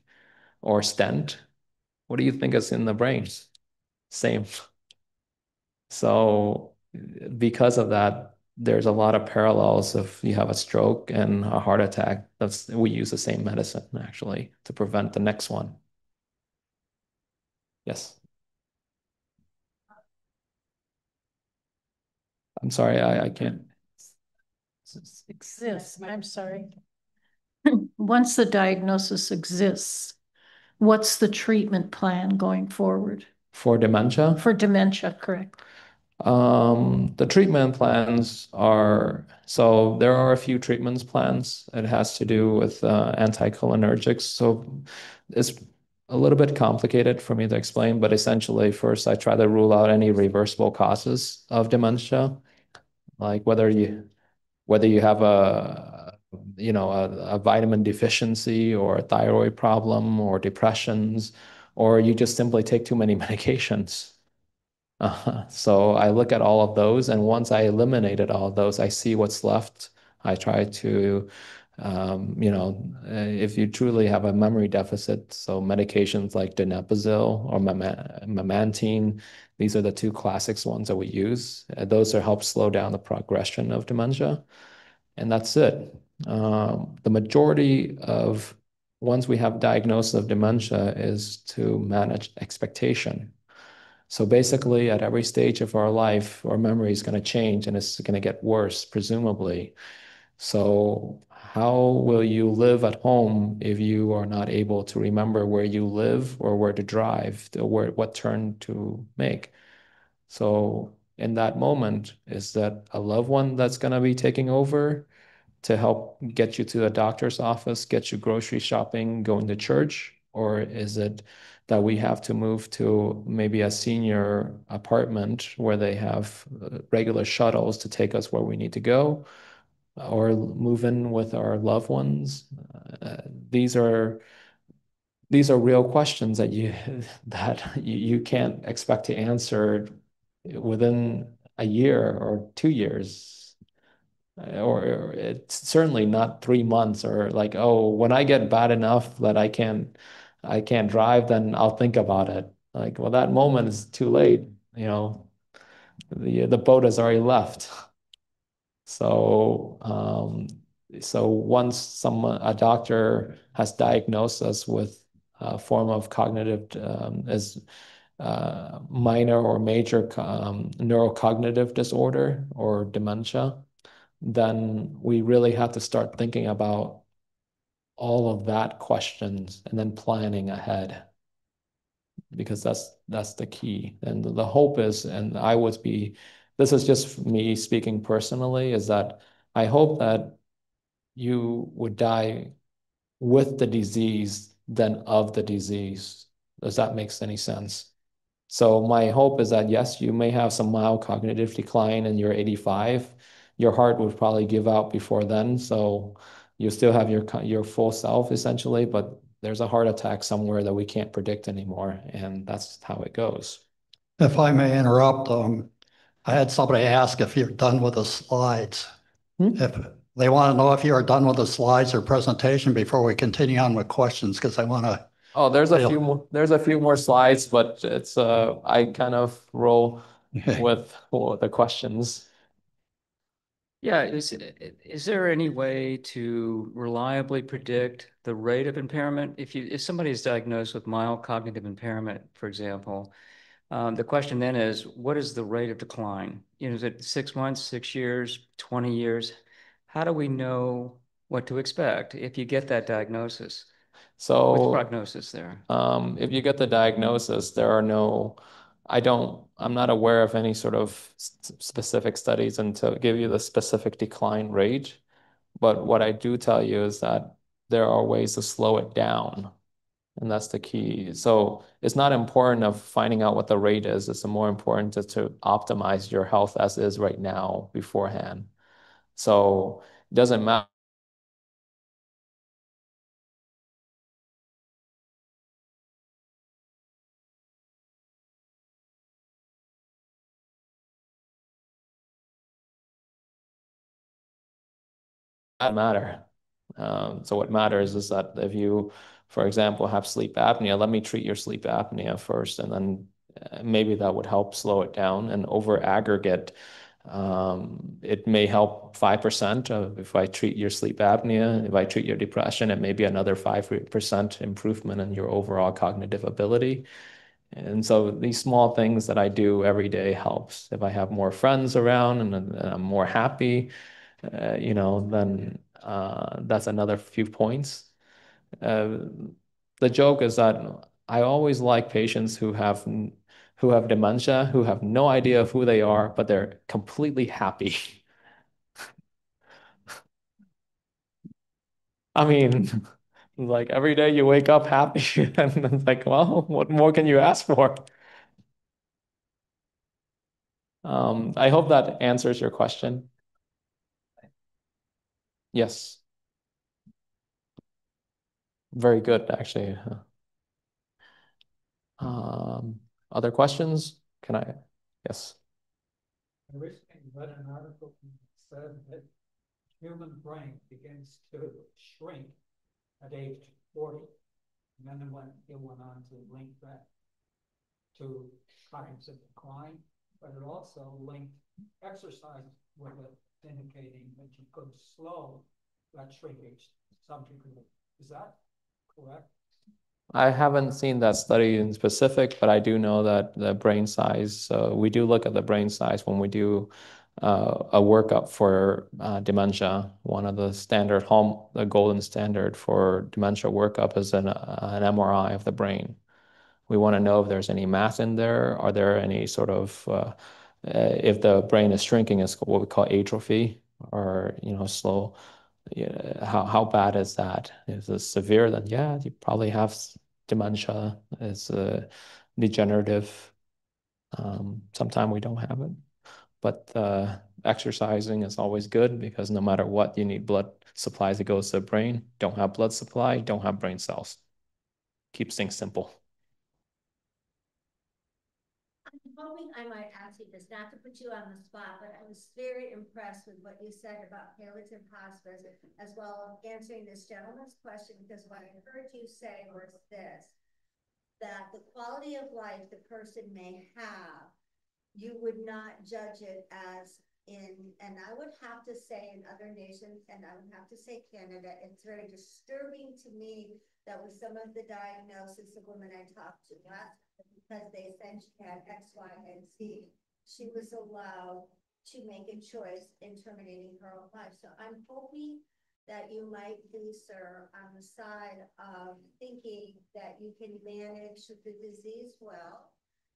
or stent, what do you think is in the brain? Same. So because of that, there's a lot of parallels. If you have a stroke and a heart attack, we use the same medicine actually to prevent the next one. Yes. I'm sorry, I can't. Exists. I'm sorry. Once the diagnosis exists, what's the treatment plan going forward? For dementia? For dementia, correct. The treatment plans so there are a few treatments plans. It has to do with anticholinergics. So it's a little bit complicated for me to explain, but essentially first I try to rule out any reversible causes of dementia, like whether you have a vitamin deficiency or a thyroid problem or depressions, or you just simply take too many medications. So I look at all of those, and once I eliminated all of those, I see what's left. I try to, if you truly have a memory deficit, so medications like donepezil or memantine, these are the two classics ones that we use. Those are help slow down the progression of dementia, and that's it. The majority of once we have diagnosis of dementia is to manage expectation. So basically, at every stage of our life, our memory is going to change and it's going to get worse, presumably. So how will you live at home if you are not able to remember where you live or where to drive, or what turn to make? So in that moment, is that a loved one that's going to be taking over to help get you to a doctor's office, get you grocery shopping, going to church? Or is it that we have to move to maybe a senior apartment where they have regular shuttles to take us where we need to go, or move in with our loved ones? Uh, these are these are real questions that you can't expect to answer within a year or 2 years. or it's certainly not 3 months or like, oh, when I get bad enough that I can't drive, then I'll think about it. Like, well, that moment is too late, you know, the boat has already left. So, so once a doctor has diagnosed us with a form of cognitive as minor or major neurocognitive disorder or dementia, then we really have to start thinking about all of that questions and then planning ahead because that's the key. And the hope is, and I would be, this is just me speaking personally, is that I hope that you would die with the disease than of the disease. Does that make any sense? So my hope is that yes, you may have some mild cognitive decline and you're 85. Your heart would probably give out before then, so you still have your full self essentially, but there's a heart attack somewhere that we can't predict anymore, and that's how it goes. If I may interrupt, I had somebody ask if you're done with the slides. If they want to know if you are done with the slides or presentation before we continue on with questions, because I want to. Oh, there's a few more slides, but it's I kind of roll with the questions. Yeah, is there any way to reliably predict the rate of impairment? If somebody is diagnosed with mild cognitive impairment, for example, the question then is, what is the rate of decline? You know, is it 6 months, 6 years, 20 years? How do we know what to expect if you get that diagnosis? So what's prognosis there? If you get the diagnosis, there are no, I'm not aware of any sort of specific studies and to give you the specific decline rate. But what I do tell you is that there are ways to slow it down. And that's the key. So it's not important of finding out what the rate is. It's more important to optimize your health as is right now beforehand. So it doesn't matter. Matter. So what matters is that if you, for example, have sleep apnea, let me treat your sleep apnea first, and then maybe that would help slow it down. And over aggregate, it may help 5% if I treat your sleep apnea. If I treat your depression, it may be another 5% improvement in your overall cognitive ability. And so these small things that I do every day helps. If I have more friends around and I'm more happy, then that's another few points. The joke is that I always like patients who have dementia, who have no idea of who they are, but they're completely happy. I mean, like every day you wake up happy, and it's like, well, what more can you ask for? I hope that answers your question. Yes. Very good, actually. Other questions? Can I? Yes. I recently read an article that said that human brain begins to shrink at age 40. And then it went on to link that to times of decline, but it also linked exercise with it, indicating that you could slow that shrinkage to some degree. Is that correct? I haven't seen that study in specific, but I do know that the brain size, we do look at the brain size when we do a workup for dementia. One of the golden standard for dementia workup is an MRI of the brain. We want to know if there's any mass in there. Are there any sort of, if the brain is shrinking, is what we call atrophy, or, slow. Yeah, how bad is that? Is it severe? Then yeah, you probably have dementia. It's degenerative. Sometimes we don't have it, but exercising is always good because no matter what, you need blood supplies that goes to the brain. Don't have blood supply, don't have brain cells. Keeps things simple. hoping I might ask you this, not to put you on the spot, but I was very impressed with what you said about palliative hospice, as well as answering this gentleman's question, because what I heard you say was this, that the quality of life the person may have, you would not judge it as and I would have to say in other nations, and I would have to say Canada, it's very disturbing to me that with some of the diagnosis of women I talked to last, because they said she had X, Y, and Z, she was allowed to make a choice in terminating her own life. So I'm hoping that you might be, sir, on the side of thinking that you can manage the disease well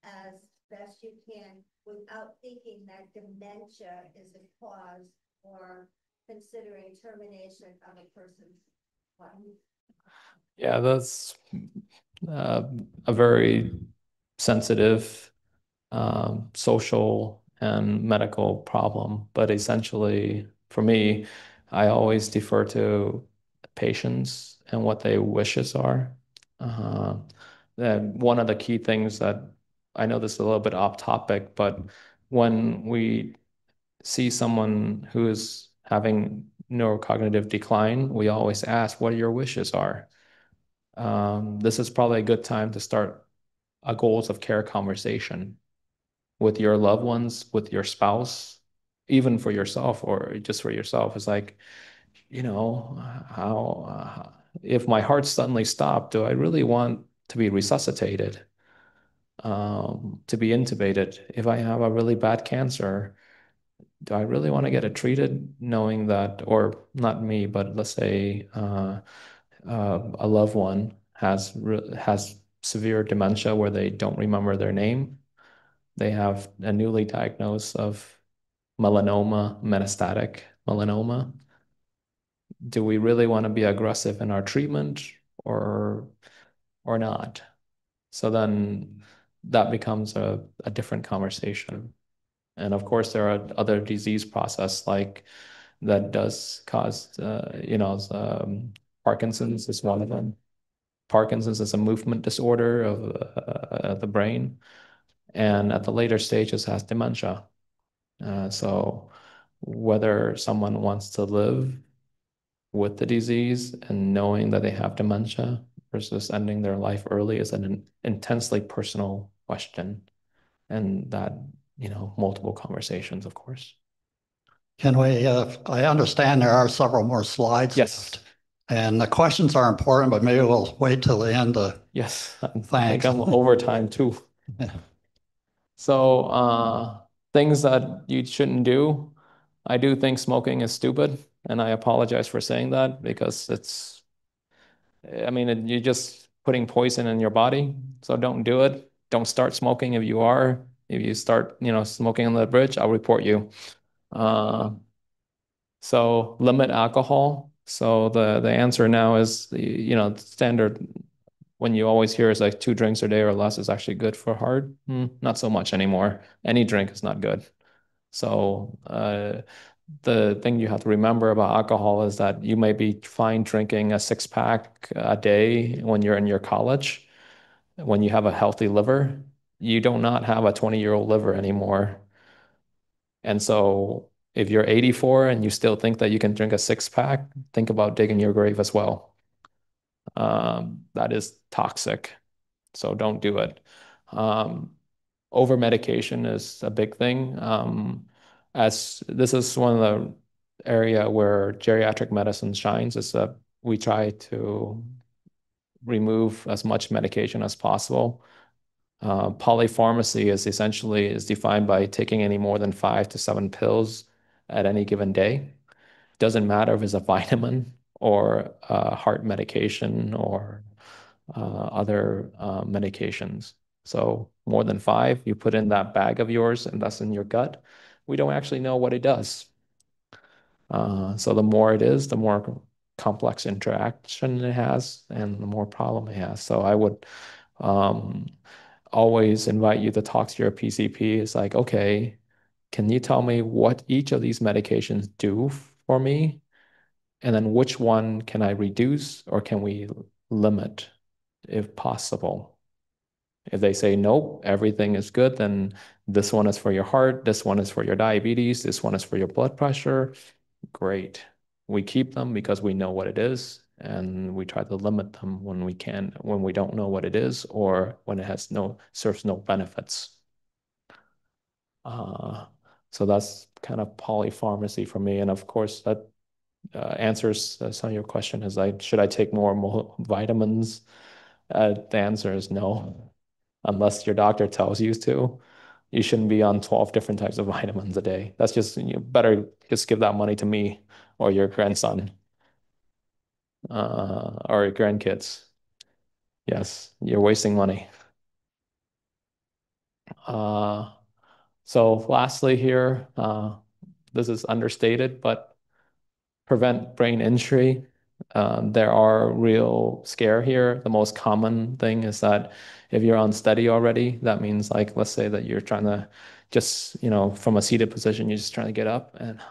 as best you can without thinking that dementia is a cause for considering termination of a person's life. Yeah, that's a very sensitive social and medical problem. But essentially, for me, I always defer to patients and what their wishes are. Uh, and one of the key things that I know this is a little bit off topic, but when we see someone who is having neurocognitive decline, we always ask what your wishes are. This is probably a good time to start a goals of care conversation with your loved ones, with your spouse, even for yourself or just for yourself. It's like, how, if my heart suddenly stopped, do I really want to be resuscitated, to be intubated? If I have a really bad cancer, do I really want to get it treated knowing that, or not me, but let's say a loved one has severe dementia where they don't remember their name. They have a newly diagnosed of melanoma, metastatic melanoma. Do we really want to be aggressive in our treatment or or not? So then that becomes a different conversation. And of course, there are other disease process like that does cause, Parkinson's is one of them. Parkinson's is a movement disorder of the brain, and at the later stages has dementia. So whether someone wants to live with the disease and knowing that they have dementia versus ending their life early is an intensely personal question, and that, multiple conversations, of course. Can we, I understand there are several more slides Yes. left, and the questions are important, but maybe we'll wait till the end to Yes, I think thanks. I'm over time too. Yeah. So things that you shouldn't do. I do think smoking is stupid, and I apologize for saying that because you're just putting poison in your body. So don't do it. Don't start smoking if you are. If you start, smoking on the bridge, I'll report you. So limit alcohol. So the answer now is, the standard when you always hear is like 2 drinks a day or less is actually good for heart. Not so much anymore. Any drink is not good. So the thing you have to remember about alcohol is that you may be fine drinking a 6-pack a day when you're in your college, when you have a healthy liver. You do not have a 20-year-old liver anymore. And so if you're 84 and you still think that you can drink a 6-pack, think about digging your grave as well. That is toxic. So don't do it. Over medication is a big thing. As this is one of the area where geriatric medicine shines, is that we try to remove as much medication as possible. Polypharmacy is defined by taking any more than 5 to 7 pills at any given day. Doesn't matter if it's a vitamin or a heart medication or other medications. So more than 5, you put in that bag of yours and that's in your gut. We don't actually know what it does. So the more it is, the more complex interaction it has and the more problem it has. So I would always invite you to talk to your PCP. It's like, okay, can you tell me what each of these medications do for me? And then which one can I reduce or can we limit if possible? If they say, nope, everything is good, then This one is for your heart. This one is for your diabetes. This one is for your blood pressure. Great. We keep them because we know what it is, and we try to limit them when we can, when we don't know what it is, or when it has serves no benefits. So that's kind of polypharmacy for me. And of course, that answers some of your question is should I take more vitamins? The answer is no, unless your doctor tells you to. You shouldn't be on 12 different types of vitamins a day. That's just, better just give that money to me or your grandson or your grandkids. Yes, you're wasting money. So lastly here, this is understated, but prevent brain injury. There are real scare here. The most common thing is that if you're unsteady already, that means like, let's say that you're trying to just, from a seated position, you're just trying to get up and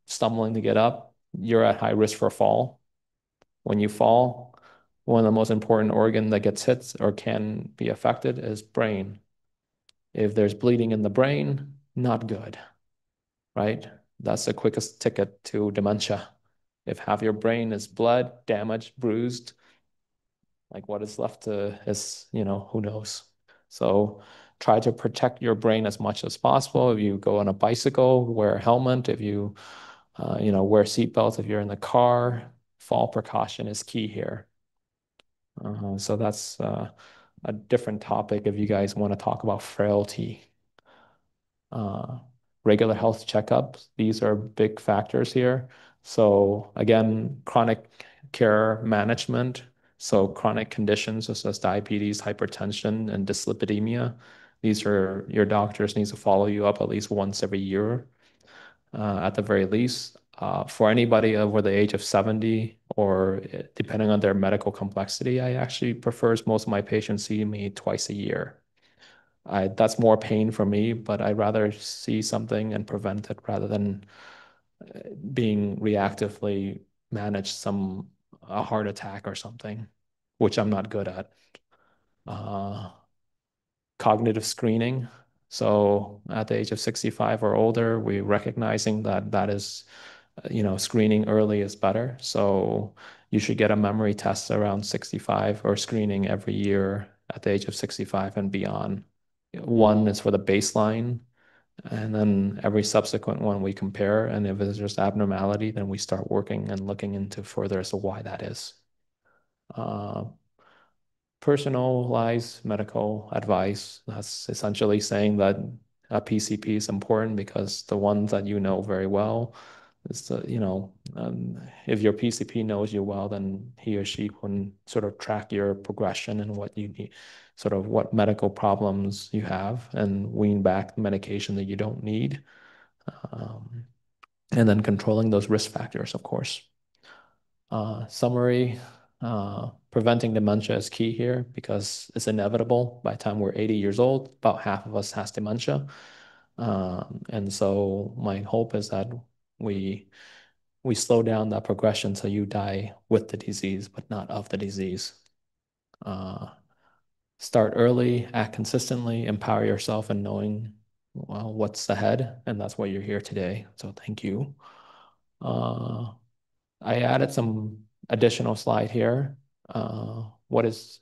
stumbling to get up, you're at high risk for a fall. When you fall, one of the most important organ that gets hit or can be affected is brain. If there's bleeding in the brain, not good, right? That's the quickest ticket to dementia. If half your brain is blood, damaged, bruised, like what is left to is, who knows? So try to protect your brain as much as possible. If you go on a bicycle, wear a helmet. If you, wear seatbelts. If you're in the car, fall precaution is key here. So that's a different topic if you guys want to talk about frailty. Regular health checkups, these are big factors here. So again, chronic care management. So chronic conditions such as diabetes, hypertension, and dyslipidemia. These are your doctors needs to follow you up at least once every year, at the very least. For anybody over the age of 70 or depending on their medical complexity, I actually prefers most of my patients see me twice a year. That's more pain for me, but I'd rather see something and prevent it rather than being reactively manage a heart attack or something, which I'm not good at. Cognitive screening. So at the age of 65 or older, we're recognizing that is, screening early is better. So you should get a memory test around 65 or screening every year at the age of 65 and beyond. One is for the baseline, and then every subsequent one we compare. And if there's just abnormality, then we start working and looking into further as to why that is. Personalized medical advice. That's essentially saying that a PCP is important because the ones that you know very well is if your PCP knows you well, then he or she can sort of track your progression and what you need, sort of what medical problems you have, and wean back the medication that you don't need. And then controlling those risk factors, of course. Summary, preventing dementia is key here because it's inevitable. By the time we're 80 years old, about half of us has dementia. And so my hope is that we slow down that progression so you die with the disease, but not of the disease. Start early, act consistently, empower yourself in knowing, well, what's ahead, and that's why you're here today. So thank you. I added some additional slide here. What is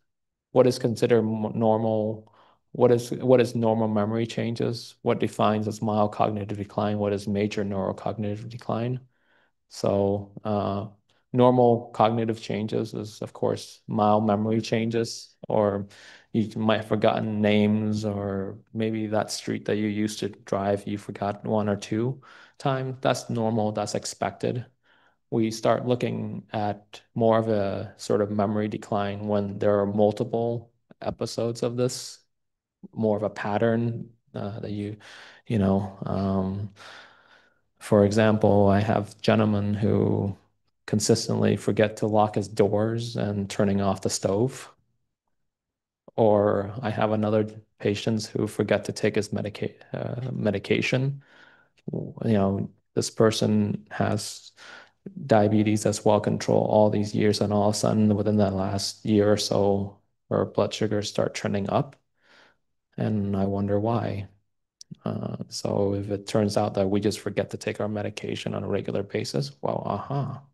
considered normal? What is normal memory changes? What defines as mild cognitive decline? What is major neurocognitive decline? So normal cognitive changes is, of course, mild memory changes, or you might have forgotten names, or maybe that street that you used to drive, you forgot one or two times. That's normal, that's expected. We start looking at more of a sort of memory decline when there are multiple episodes of this, more of a pattern that you know, for example, I have gentlemen who consistently forget to lock his doors and turning off the stove. Or I have another patients who forget to take his medication. This person has diabetes that's well controlled all these years, and all of a sudden within that last year or so, her blood sugars start trending up. And I wonder why. So if it turns out that we just forget to take our medication on a regular basis, well,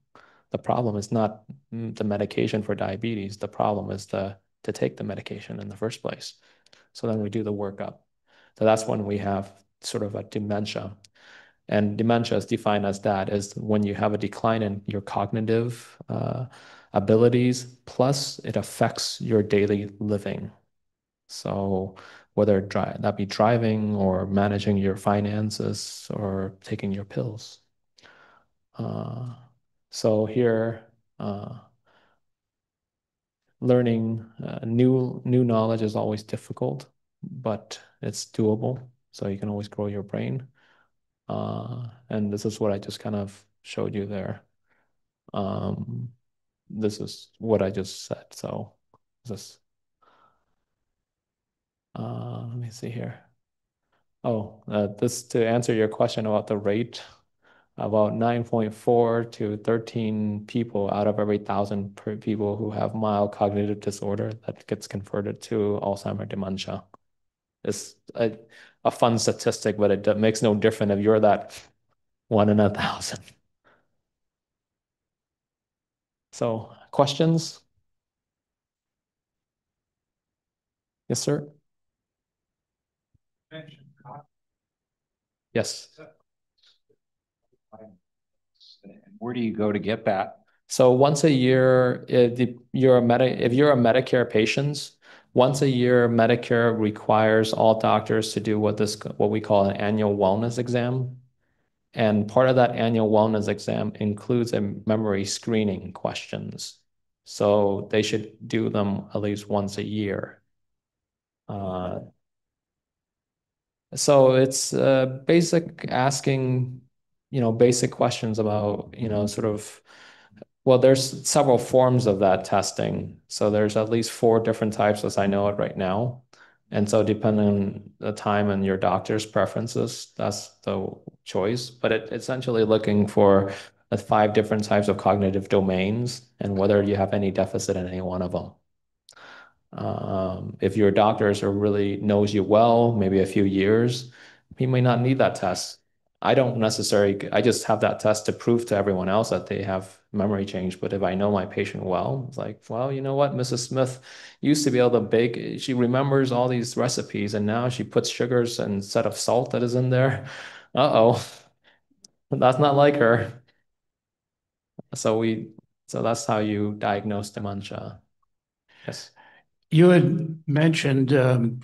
the problem is not the medication for diabetes. The problem is to take the medication in the first place. So then we do the workup. So that's when we have sort of a dementia. And dementia is defined as that, is when you have a decline in your cognitive abilities, plus it affects your daily living. So whether that be driving or managing your finances or taking your pills. So here, learning new knowledge is always difficult, but it's doable. So you can always grow your brain. And this is what I just kind of showed you there. This is what I just said. So this, let me see here. Oh, this to answer your question about the rate, about 9.4 to 13 people out of every 1,000 people who have mild cognitive disorder that gets converted to Alzheimer's dementia. It's a fun statistic, but it makes no difference if you're that 1 in 1,000. So questions? Yes, sir. Yes. Where do you go to get that? So once a year, if you're a Medicare patient, once a year, Medicare requires all doctors to do what we call an annual wellness exam. And part of that annual wellness exam includes a memory screening questions. So they should do them at least once a year. So it's basic asking, basic questions about, sort of, well, there's several forms of that testing. So there's at least 4 different types as I know it right now. And so depending on the time and your doctor's preferences, that's the choice. But it's essentially looking for the 5 different types of cognitive domains and whether you have any deficit in any one of them. If your doctors are really knows you well, maybe a few years, he may not need that test. I don't necessarily, I just have that test to prove to everyone else that they have memory change. But if I know my patient well, it's like, well, you know what? Mrs. Smith used to be able to bake. She remembers all these recipes and now she puts sugars instead of salt that is in there. Uh-oh, that's not like her. So so that's how you diagnose dementia. Yes. You had mentioned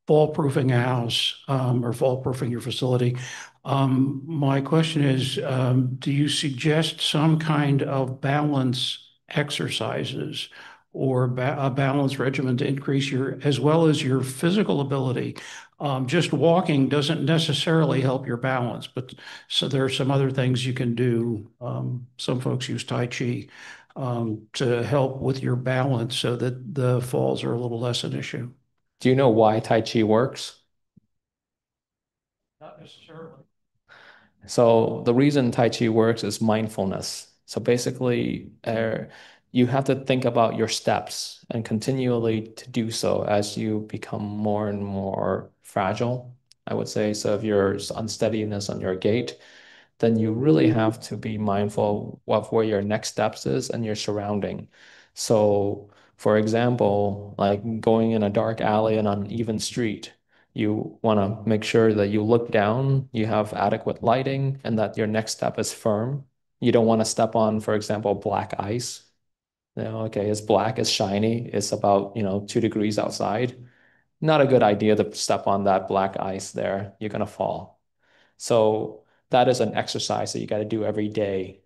fall-proofing a house or fall-proofing your facility. My question is, do you suggest some kind of balance exercises or a balance regimen to increase as well as your physical ability? Just walking doesn't necessarily help your balance, but so there are some other things you can do. Some folks use Tai Chi to help with your balance so that the falls are a little less an issue. Do you know why Tai Chi works? Not necessarily. So the reason Tai Chi works is mindfulness. So basically, you have to think about your steps and continually to do so as you become more and more fragile, I would say. So if there's unsteadiness on your gait, then you really have to be mindful of where your next steps is and your surrounding. So for example, like going in a dark alley and uneven street, you want to make sure that you look down, you have adequate lighting, and that your next step is firm. You don't want to step on, for example, black ice. Okay, it's black, it's shiny, it's about, 2 degrees outside. Not a good idea to step on that black ice there. You're going to fall. So that is an exercise that you got to do every day.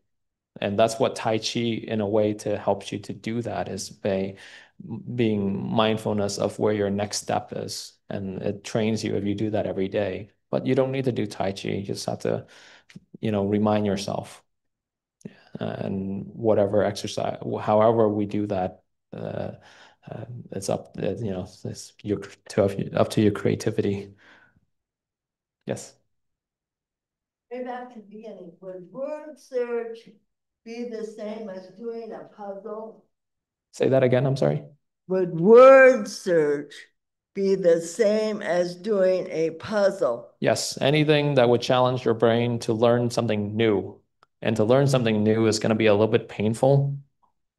And that's what Tai Chi, in a way, to help you to do that is by being mindfulness of where your next step is. And it trains you if you do that every day. But you don't need to do Tai Chi. You just have to, remind yourself. And whatever exercise, however we do that, uh, it's up, it's up to your creativity. Yes. Maybe that could be any. Would word search be the same as doing a puzzle? Say that again, I'm sorry. Would word search be the same as doing a puzzle? Yes, anything that would challenge your brain to learn something new. And to learn something new is going to be a little bit painful,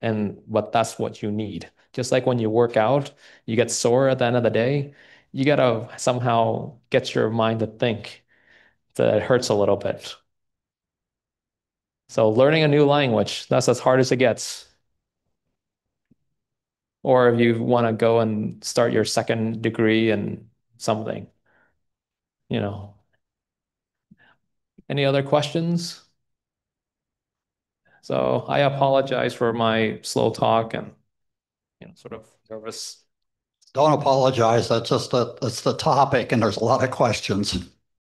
that's what you need. Just like when you work out, you get sore at the end of the day, you got to somehow get your mind to think that it hurts a little bit. So learning a new language, that's as hard as it gets. Or if you want to go and start your second degree in something, you know. Any other questions? So I apologize for my slow talk and sort of nervous. Don't apologize. That's the topic, and there's a lot of questions.